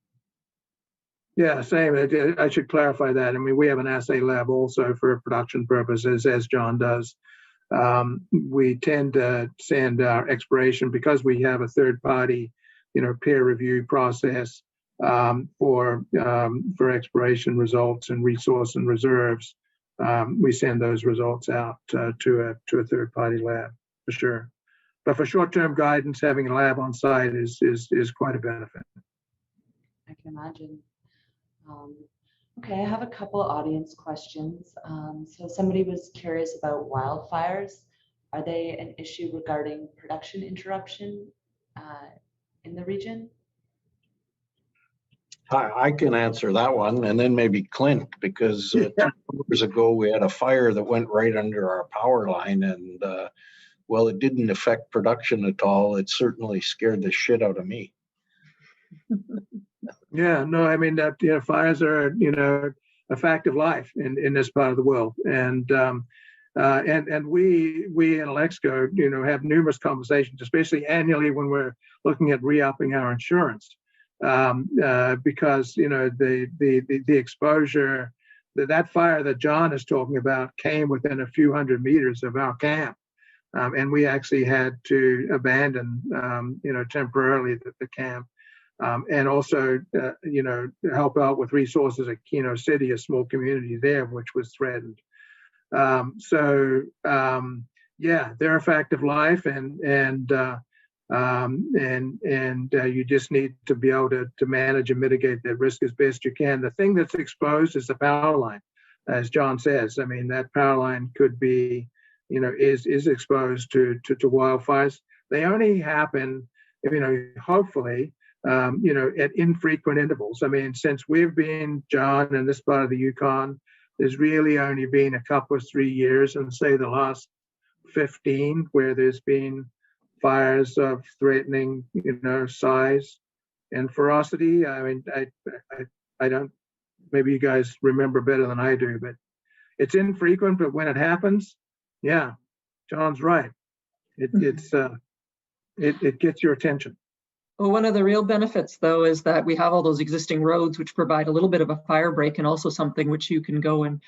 Yeah, same. I should clarify that. I mean, we have an assay lab also for production purposes, as John does. We tend to send our exploration, because we have a third party, peer review process for exploration results and resource and reserves. We send those results out to a third party lab for sure. But for short-term guidance, having a lab on site is quite a benefit.
I can imagine. Okay, I have a couple of audience questions. So somebody was curious about wildfires. Are they an issue regarding production interruption in the region?
I can answer that one, and then maybe Clint, because 2 years ago we had a fire that went right under our power line, and well, it didn't affect production at all. It certainly scared the shit out of me.
Yeah, no, I mean that fires are a fact of life in this part of the world, and we in Alexco have numerous conversations, especially annually when we're looking at re-upping our insurance, because the exposure that fire that John is talking about came within a few hundred meters of our camp, and we actually had to abandon temporarily the camp. And also, help out with resources at Keno City, a small community there, which was threatened. Yeah, they're a fact of life, and you just need to be able to manage and mitigate that risk as best you can. The thing that's exposed is the power line, as John says. I mean, that power line could be, is exposed to wildfires. They only happen, hopefully. At infrequent intervals. I mean, since we've been, John, in this part of the Yukon, there's really only been a couple of 3 years, and say the last 15, where there's been fires of threatening, size and ferocity. I mean, I don't, maybe you guys remember better than I do, but it's infrequent, but when it happens, yeah, John's right. It gets your attention.
Well, one of the real benefits, though, is that we have all those existing roads, which provide a little bit of a fire break, and also something which you can go and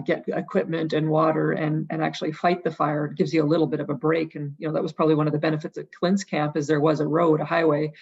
get equipment and water and actually fight the fire. It gives you a little bit of a break. And, that was probably one of the benefits at Clint's camp, is there was a road, a highway,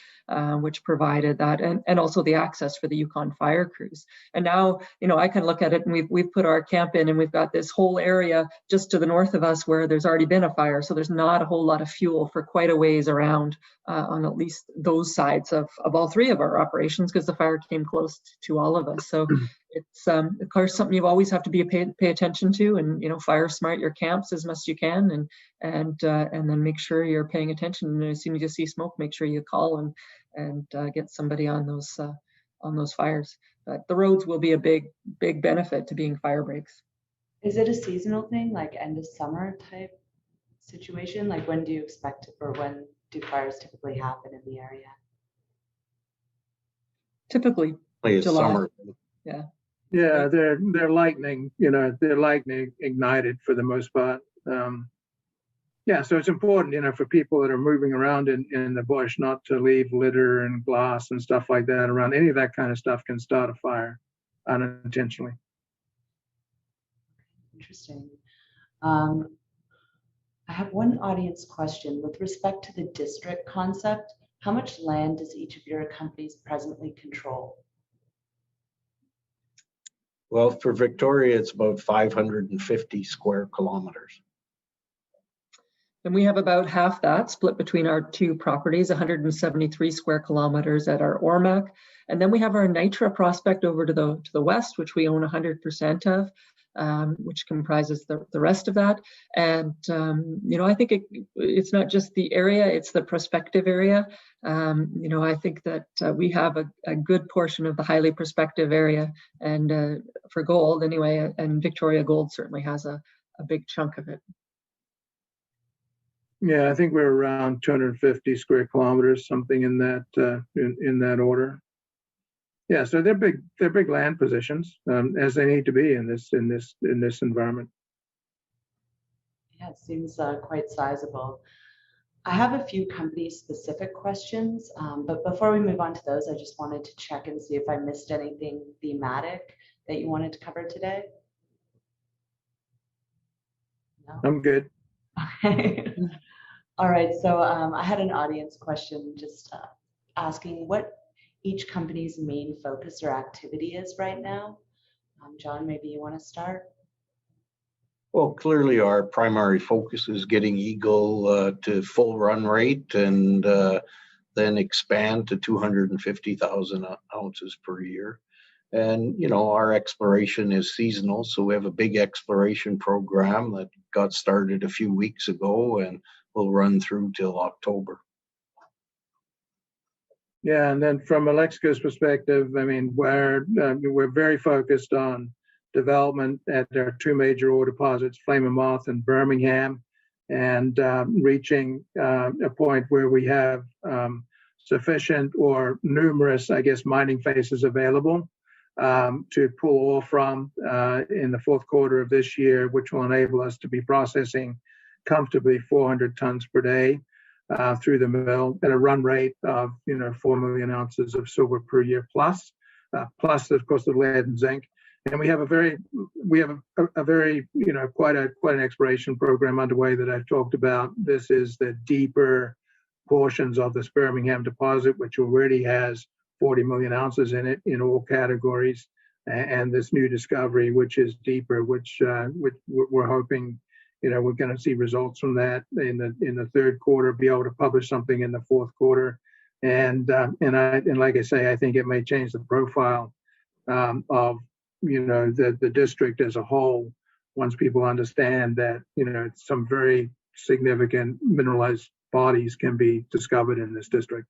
which provided that, and also the access for the Yukon fire crews. And now, I can look at it, and we've put our camp in, and we've got this whole area just to the north of us where there's already been a fire. So there's not a whole lot of fuel for quite a ways around on at least those sides of all three of our operations, because the fire came close to all of us. So it's of course something you always have to pay attention to, and fire smart your camps as much as you can, and then make sure you're paying attention. And as soon as you see smoke, make sure you call and get somebody on those fires. But the roads will be a big benefit to being fire breaks.
Is it a seasonal thing, like end of summer type situation? Like when do you expect it, or when do fires typically happen in the area?
Typically
It's
July.
summer.
Yeah.
Yeah, they're lightning, they're lightning ignited for the most part. Yeah, so it's important, for people that are moving around in the bush, not to leave litter and glass and stuff like that around. Any of that kind of stuff can start a fire unintentionally.
Interesting. I have one audience question. With respect to the district concept, how much land does each of your companies presently control?
Well, for Victoria, it's about 550 square kilometers.
And we have about half that split between our two properties, 173 square kilometers at our Ormac. And then we have our Nitra prospect over to the west, which we own 100% of. which comprises the rest of that. And, I think it's not just the area, it's the prospective area. I think that we have a good portion of the highly prospective area, and for gold anyway, and Victoria Gold certainly has a big chunk of it.
Yeah, I think we're around 250 square kilometers, something in that in that order. Yeah, so they're big land positions, as they need to be in this environment.
Yeah, it seems quite sizable. I have a few company-specific questions, but before we move on to those, I just wanted to check and see if I missed anything thematic that you wanted to cover today. No?
I'm good.
Okay. All right, so I had an audience question just asking what each company's main focus or activity is right now. John, maybe you want to start?
Well, clearly our primary focus is getting Eagle to full run rate and then expand to 250,000 ounces per year. And, our exploration is seasonal, so we have a big exploration program that got started a few weeks ago and will run through till October.
Yeah, and then from Alexico's perspective, I mean, we're very focused on development at our two major ore deposits, Flame and Moth and Birmingham, and reaching a point where we have sufficient or numerous, I guess, mining faces available to pull ore from in the fourth quarter of this year, which will enable us to be processing comfortably 400 tons per day through the mill at a run rate of 4 million ounces of silver per year plus of course the lead and zinc. And we have a very quite an exploration program underway that I've talked about. This is the deeper portions of this Birmingham deposit, which already has 40 million ounces in it in all categories, and this new discovery, which is deeper, which we're hoping, we're going to see results from that in the third quarter, be able to publish something in the fourth quarter, and like I say, I think it may change the profile of the district as a whole once people understand that some very significant mineralized bodies can be discovered in this district.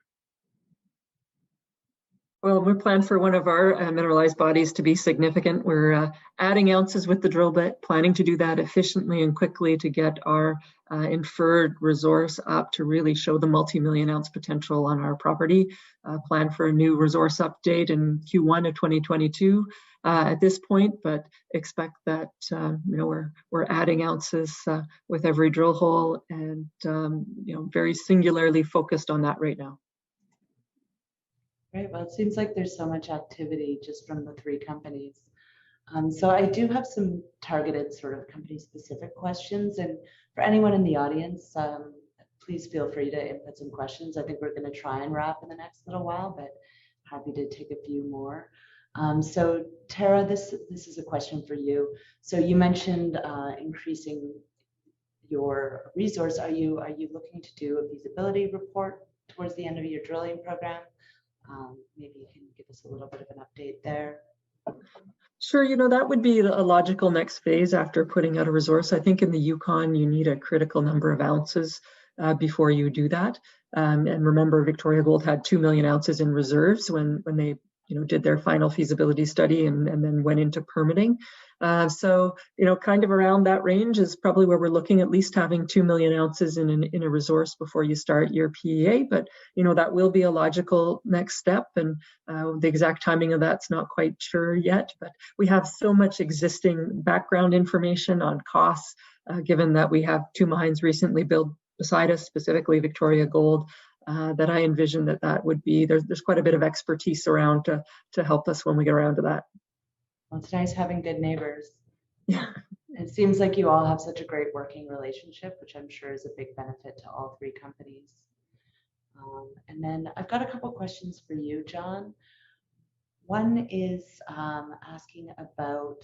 Well, we plan for one of our mineralized bodies to be significant. We're adding ounces with the drill bit, planning to do that efficiently and quickly to get our inferred resource up to really show the multi-million ounce potential on our property. Plan for a new resource update in Q1 of 2022 at this point, but expect that we're adding ounces with every drill hole, and very singularly focused on that right now.
Right, well, it seems like there's so much activity just from the three companies. So I do have some targeted sort of company-specific questions, and for anyone in the audience, please feel free to input some questions. I think we're going to try and wrap in the next little while, but happy to take a few more. So Tara, this is a question for you. So you mentioned increasing your resource. Are you looking to do a feasibility report towards the end of your drilling program? Maybe you can give us a little bit of an update there.
Sure, that would be a logical next phase after putting out a resource. I think in the Yukon, you need a critical number of ounces before you do that. And remember, Victoria Gold had 2 million ounces in reserves when they did their final feasibility study and then went into permitting. So, kind of around that range is probably where we're looking, at least having 2 million ounces in a resource before you start your PEA. But, that will be a logical next step. And the exact timing of that's not quite sure yet. But we have so much existing background information on costs, given that we have two mines recently built beside us, specifically Victoria Gold, that I envision that would be, there's quite a bit of expertise around to help us when we get around to that.
Well, it's nice having good neighbors.
Yeah.
It seems like you all have such a great working relationship, which I'm sure is a big benefit to all three companies. And then I've got a couple questions for you, John. One is asking about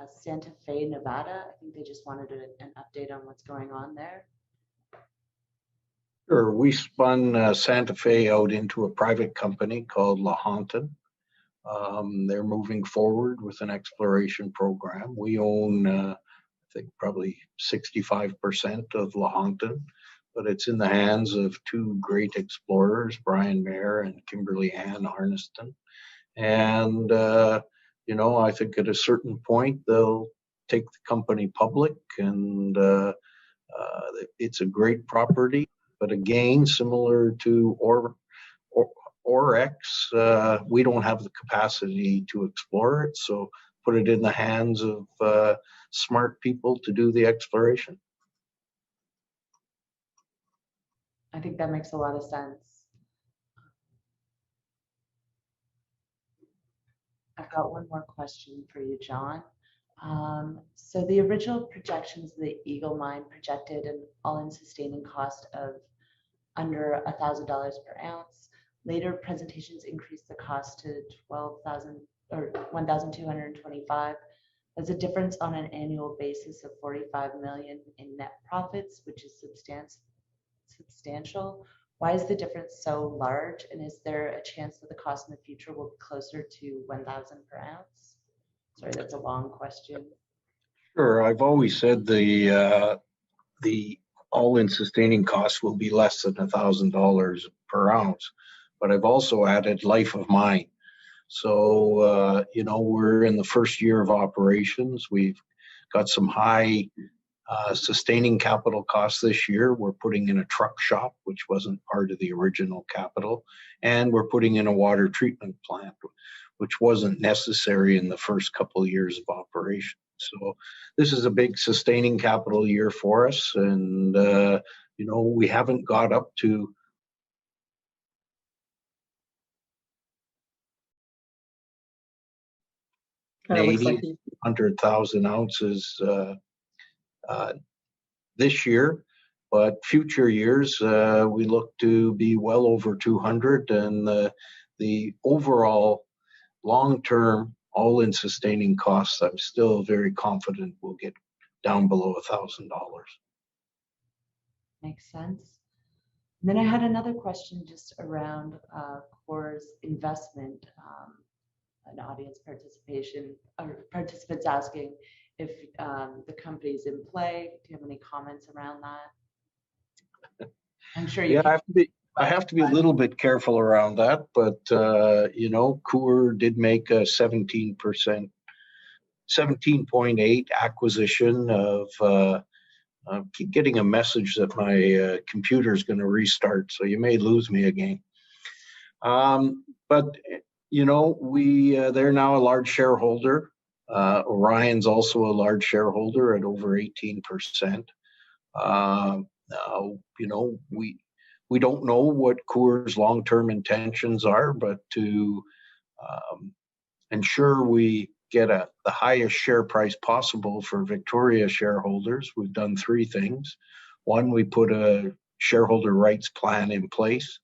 Santa Fe, Nevada. I think they just wanted an update on what's going on there.
Sure. We spun Santa Fe out into a private company called La Hontan. They're moving forward with an exploration program. We own, I think, probably 65% of Lahontan, but it's in the hands of two great explorers, Brian Mayer and Kimberly Ann Arniston. And, you know, I think at a certain point, they'll take the company public, and it's a great property. But again, similar to Orex, we don't have the capacity to explore it, so put it in the hands of smart people to do the exploration.
I think that makes a lot of sense. I've got one more question for you, John. So the original projections of the Eagle Mine projected an all-in sustaining cost of under $1,000 per ounce. Later presentations increased the cost to 12,000 or 1,225. That's a difference on an annual basis of 45 million in net profits, which is substantial. Why is the difference so large? And is there a chance that the cost in the future will be closer to 1,000 per ounce? Sorry, that's a long question.
Sure, I've always said the all-in sustaining cost will be less than $1,000 per ounce, but I've also added life of mine. So, you know, we're in the first year of operations. We've got some high sustaining capital costs this year. We're putting in a truck shop, which wasn't part of the original capital, and we're putting in a water treatment plant, which wasn't necessary in the first couple of years of operation. So this is a big sustaining capital year for us, and you know, we haven't got up to
Kind of looks
80,
like
100,000 ounces this year, but future years we look to be well over 200, and the overall long-term all-in sustaining costs, I'm still very confident we'll get down below $1,000.
Makes sense. And then I had another question just around Core's investment. An audience participation, or participants asking if the company's in play. Do you have any comments around that? I'm sure you.
Yeah, I have to be a little bit careful around that, but you know, Coeur did make a 17.8 acquisition of. I keep getting a message that my computer is going to restart, so you may lose me again. But you know, they're now a large shareholder. Orion's also a large shareholder at over 18%. Now, you know, we don't know what Coeur's long-term intentions are, but to ensure we get the highest share price possible for Victoria shareholders, we've done three things. One, we put a shareholder rights plan in place,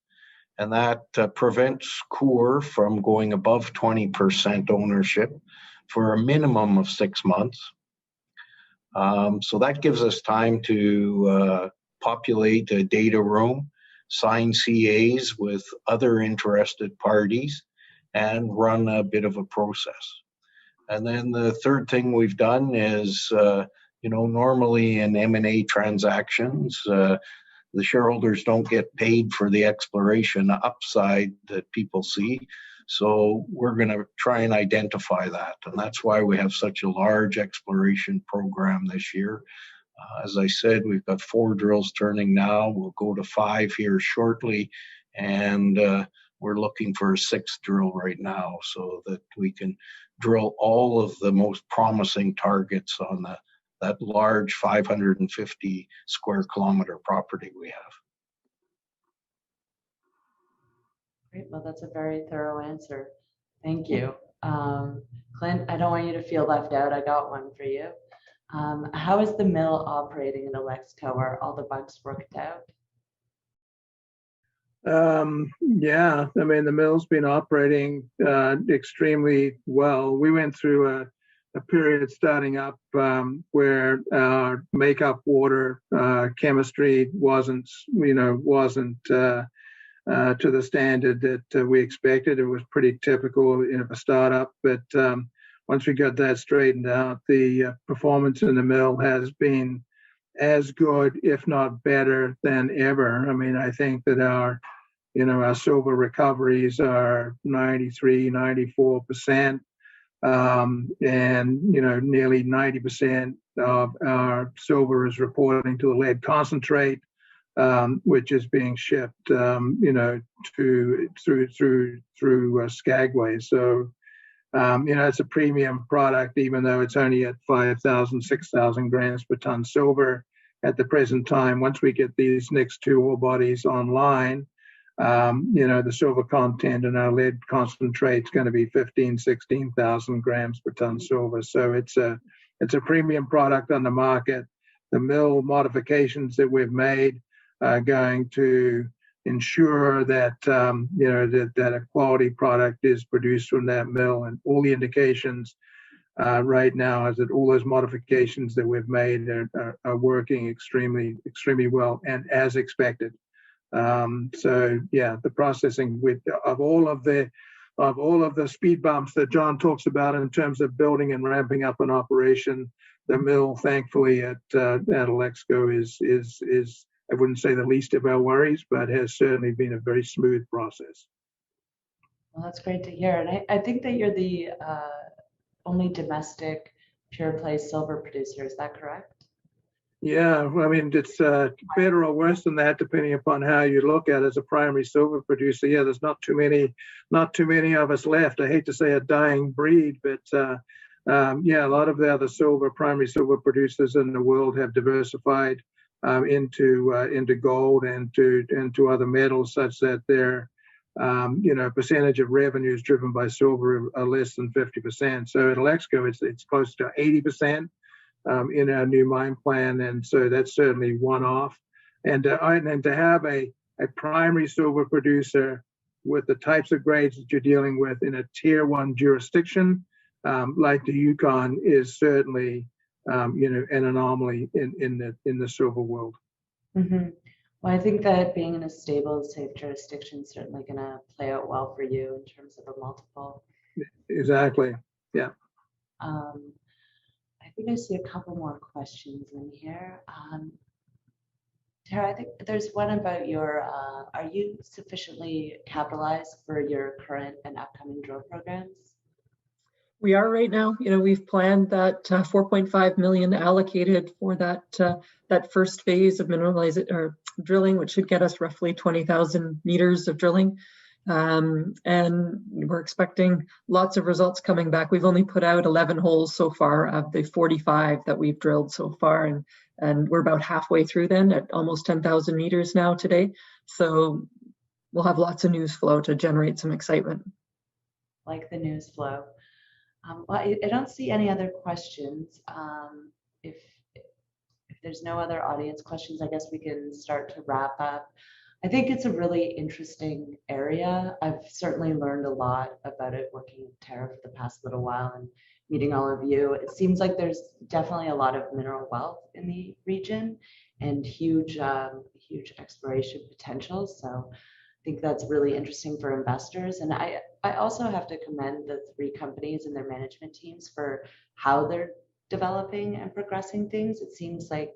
and that prevents Coeur from going above 20% ownership for a minimum of 6 months. So that gives us time to populate a data room, sign CAs with other interested parties, and run a bit of a process. And then the third thing we've done is, you know, normally in M&A transactions, the shareholders don't get paid for the exploration upside that people see. So we're going to try and identify that. And that's why we have such a large exploration program this year. As I said, we've got 4 drills turning now. We'll go to 5 here shortly. And we're looking for a 6th drill right now so that we can drill all of the most promising targets on that large 550 square kilometer property we have.
Great. Well, that's a very thorough answer. Thank you. Clint, I don't want you to feel left out. I got one for you. How is the mill operating in Alexco? Are all the bugs worked out?
Yeah, I mean, the mill's been operating extremely well. We went through a period starting up where our makeup water chemistry wasn't to the standard that we expected. It was pretty typical of a startup, but once we got that straightened out, the performance in the mill has been as good, if not better, than ever. I mean, I think that our silver recoveries are 93, 94%, and nearly 90% of our silver is reporting to the lead concentrate, which is being shipped, through Skagway. So, it's a premium product, even though it's only at 5,000, 6,000 grams per ton silver at the present time. Once we get these next two ore bodies online, the silver content in our lead concentrate is going to be 15, 16,000 grams per ton silver. So it's a premium product on the market. The mill modifications that we've made are going to ensure that that a quality product is produced from that mill, and all the indications right now is that all those modifications that we've made are working extremely well and as expected. So yeah, the processing of all of the speed bumps that John talks about in terms of building and ramping up an operation, the mill, thankfully at Alexco is I wouldn't say the least of our worries, but has certainly been a very smooth process.
Well, that's great to hear. And I think that you're the only domestic pure play silver producer. Is that correct?
Yeah, well, I mean, it's better or worse than that, depending upon how you look at it. As a primary silver producer, yeah, there's not too many of us left. I hate to say a dying breed, but yeah, a lot of the other primary silver producers in the world have diversified into gold and to other metals, such that their percentage of revenues driven by silver are less than 50%. So at Alexco, it's close to 80% in our new mine plan, and so that's certainly one off. And to have a primary silver producer with the types of grades that you're dealing with in a tier 1 jurisdiction like the Yukon is certainly an anomaly in the silver world.
Mm-hmm. Well, I think that being in a stable, safe jurisdiction is certainly going to play out well for you in terms of a multiple.
Exactly. Yeah.
I think I see a couple more questions in here. Tara, I think there's one about are you sufficiently capitalized for your current and upcoming drill programs?
We are right now. We've planned that 4.5 million allocated for that first phase of drilling, which should get us roughly 20,000 meters of drilling. And we're expecting lots of results coming back. We've only put out 11 holes so far of the 45 that we've drilled so far, and we're about halfway through then at almost 10,000 meters now today. So we'll have lots of news flow to generate some excitement.
Like the news flow. Well, I don't see any other questions. If there's no other audience questions, I guess we can start to wrap up. I think it's a really interesting area. I've certainly learned a lot about it working with Tara for the past little while and meeting all of you. It seems like there's definitely a lot of mineral wealth in the region and huge exploration potential. So I think that's really interesting for investors. And I also have to commend the 3 companies and their management teams for how they're developing and progressing things. It seems like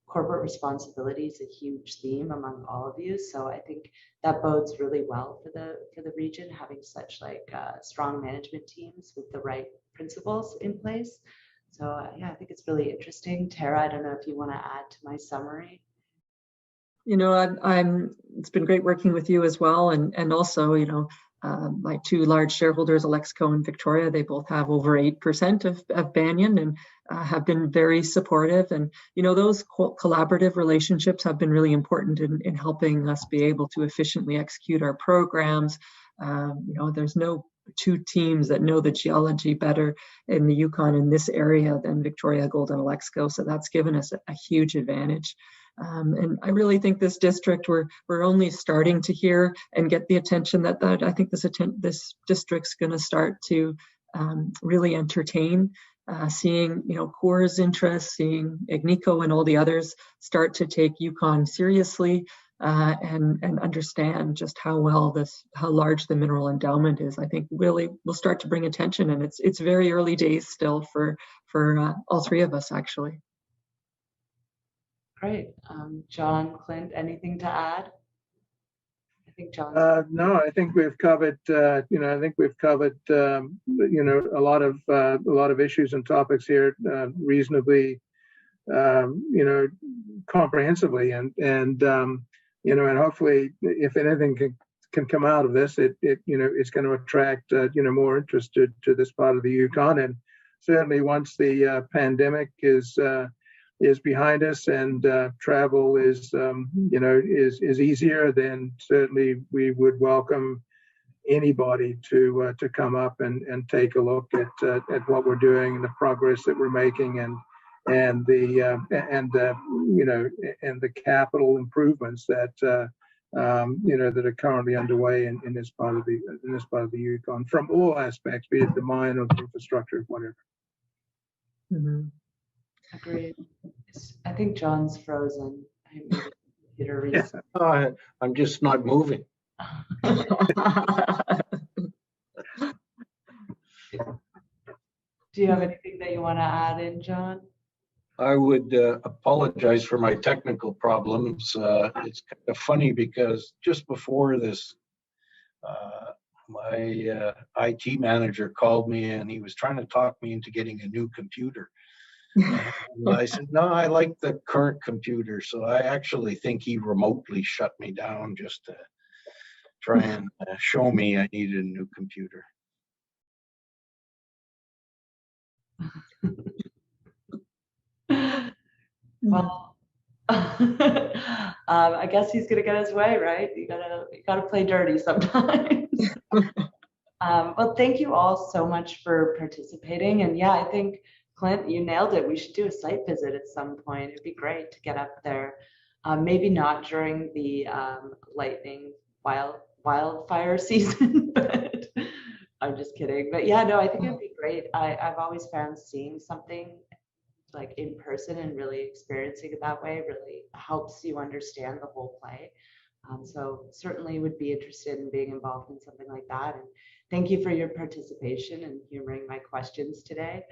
corporate responsibility is a huge theme among all of you. So I think that bodes really well for the region, having such strong management teams with the right principles in place. So yeah, I think it's really interesting. Tara, I don't know if you want to add to my summary.
It's been great working with you as well. And also, my 2 large shareholders, Alexco and Victoria, they both have over 8% of Banyan and have been very supportive. And, those collaborative relationships have been really important in helping us be able to efficiently execute our programs. There's no 2 teams that know the geology better in the Yukon in this area than VictoriaGold and Alexco. So that's given us a huge advantage. And I really think this district, we're only starting to hear and get the attention that I think this district's going to start to really entertain, seeing Core's interest, seeing Agnico and all the others start to take Yukon seriously. and understand just how large the mineral endowment is. I think really will start to bring attention, and it's very early days still for all three of us actually.
Great. John, Clint, anything to add? I think John.
No, I think we've covered. I think we've covered. A lot of issues and topics here reasonably, comprehensively, and hopefully, if anything can come out of this, it's going to attract more interest to this part of the Yukon, and certainly once the pandemic is behind us and travel is easier, then certainly we would welcome anybody to come up and take a look at what we're doing and the progress that we're making and the capital improvements that that are currently underway in this part of the Yukon from all aspects, be it the mine or the infrastructure, whatever.
Mm-hmm.
Agreed. I think John's frozen.
Yeah.
I'm just not moving.
Do you have anything that you want to add in, John?
I would apologize for my technical problems. It's kind of funny because just before this, my IT manager called me and he was trying to talk me into getting a new computer. And I said, no, I like the current computer. So I actually think he remotely shut me down just to try and show me I needed a new computer.
Well, I guess he's gonna get his way, right? You gotta play dirty sometimes. Well, thank you all so much for participating. And yeah, I think Clint, you nailed it. We should do a site visit at some point. It'd be great to get up there. Maybe not during the lightning wildfire season, but I'm just kidding. But yeah, no, I think it'd be great. I've always found seeing something like in person and really experiencing it that way really helps you understand the whole play. So certainly would be interested in being involved in something like that. And thank you for your participation and humoring my questions today.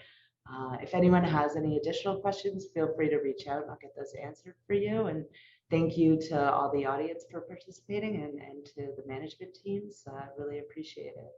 If anyone has any additional questions, feel free to reach out and I'll get those answered for you. And thank you to all the audience for participating and to the management teams. Really appreciate it.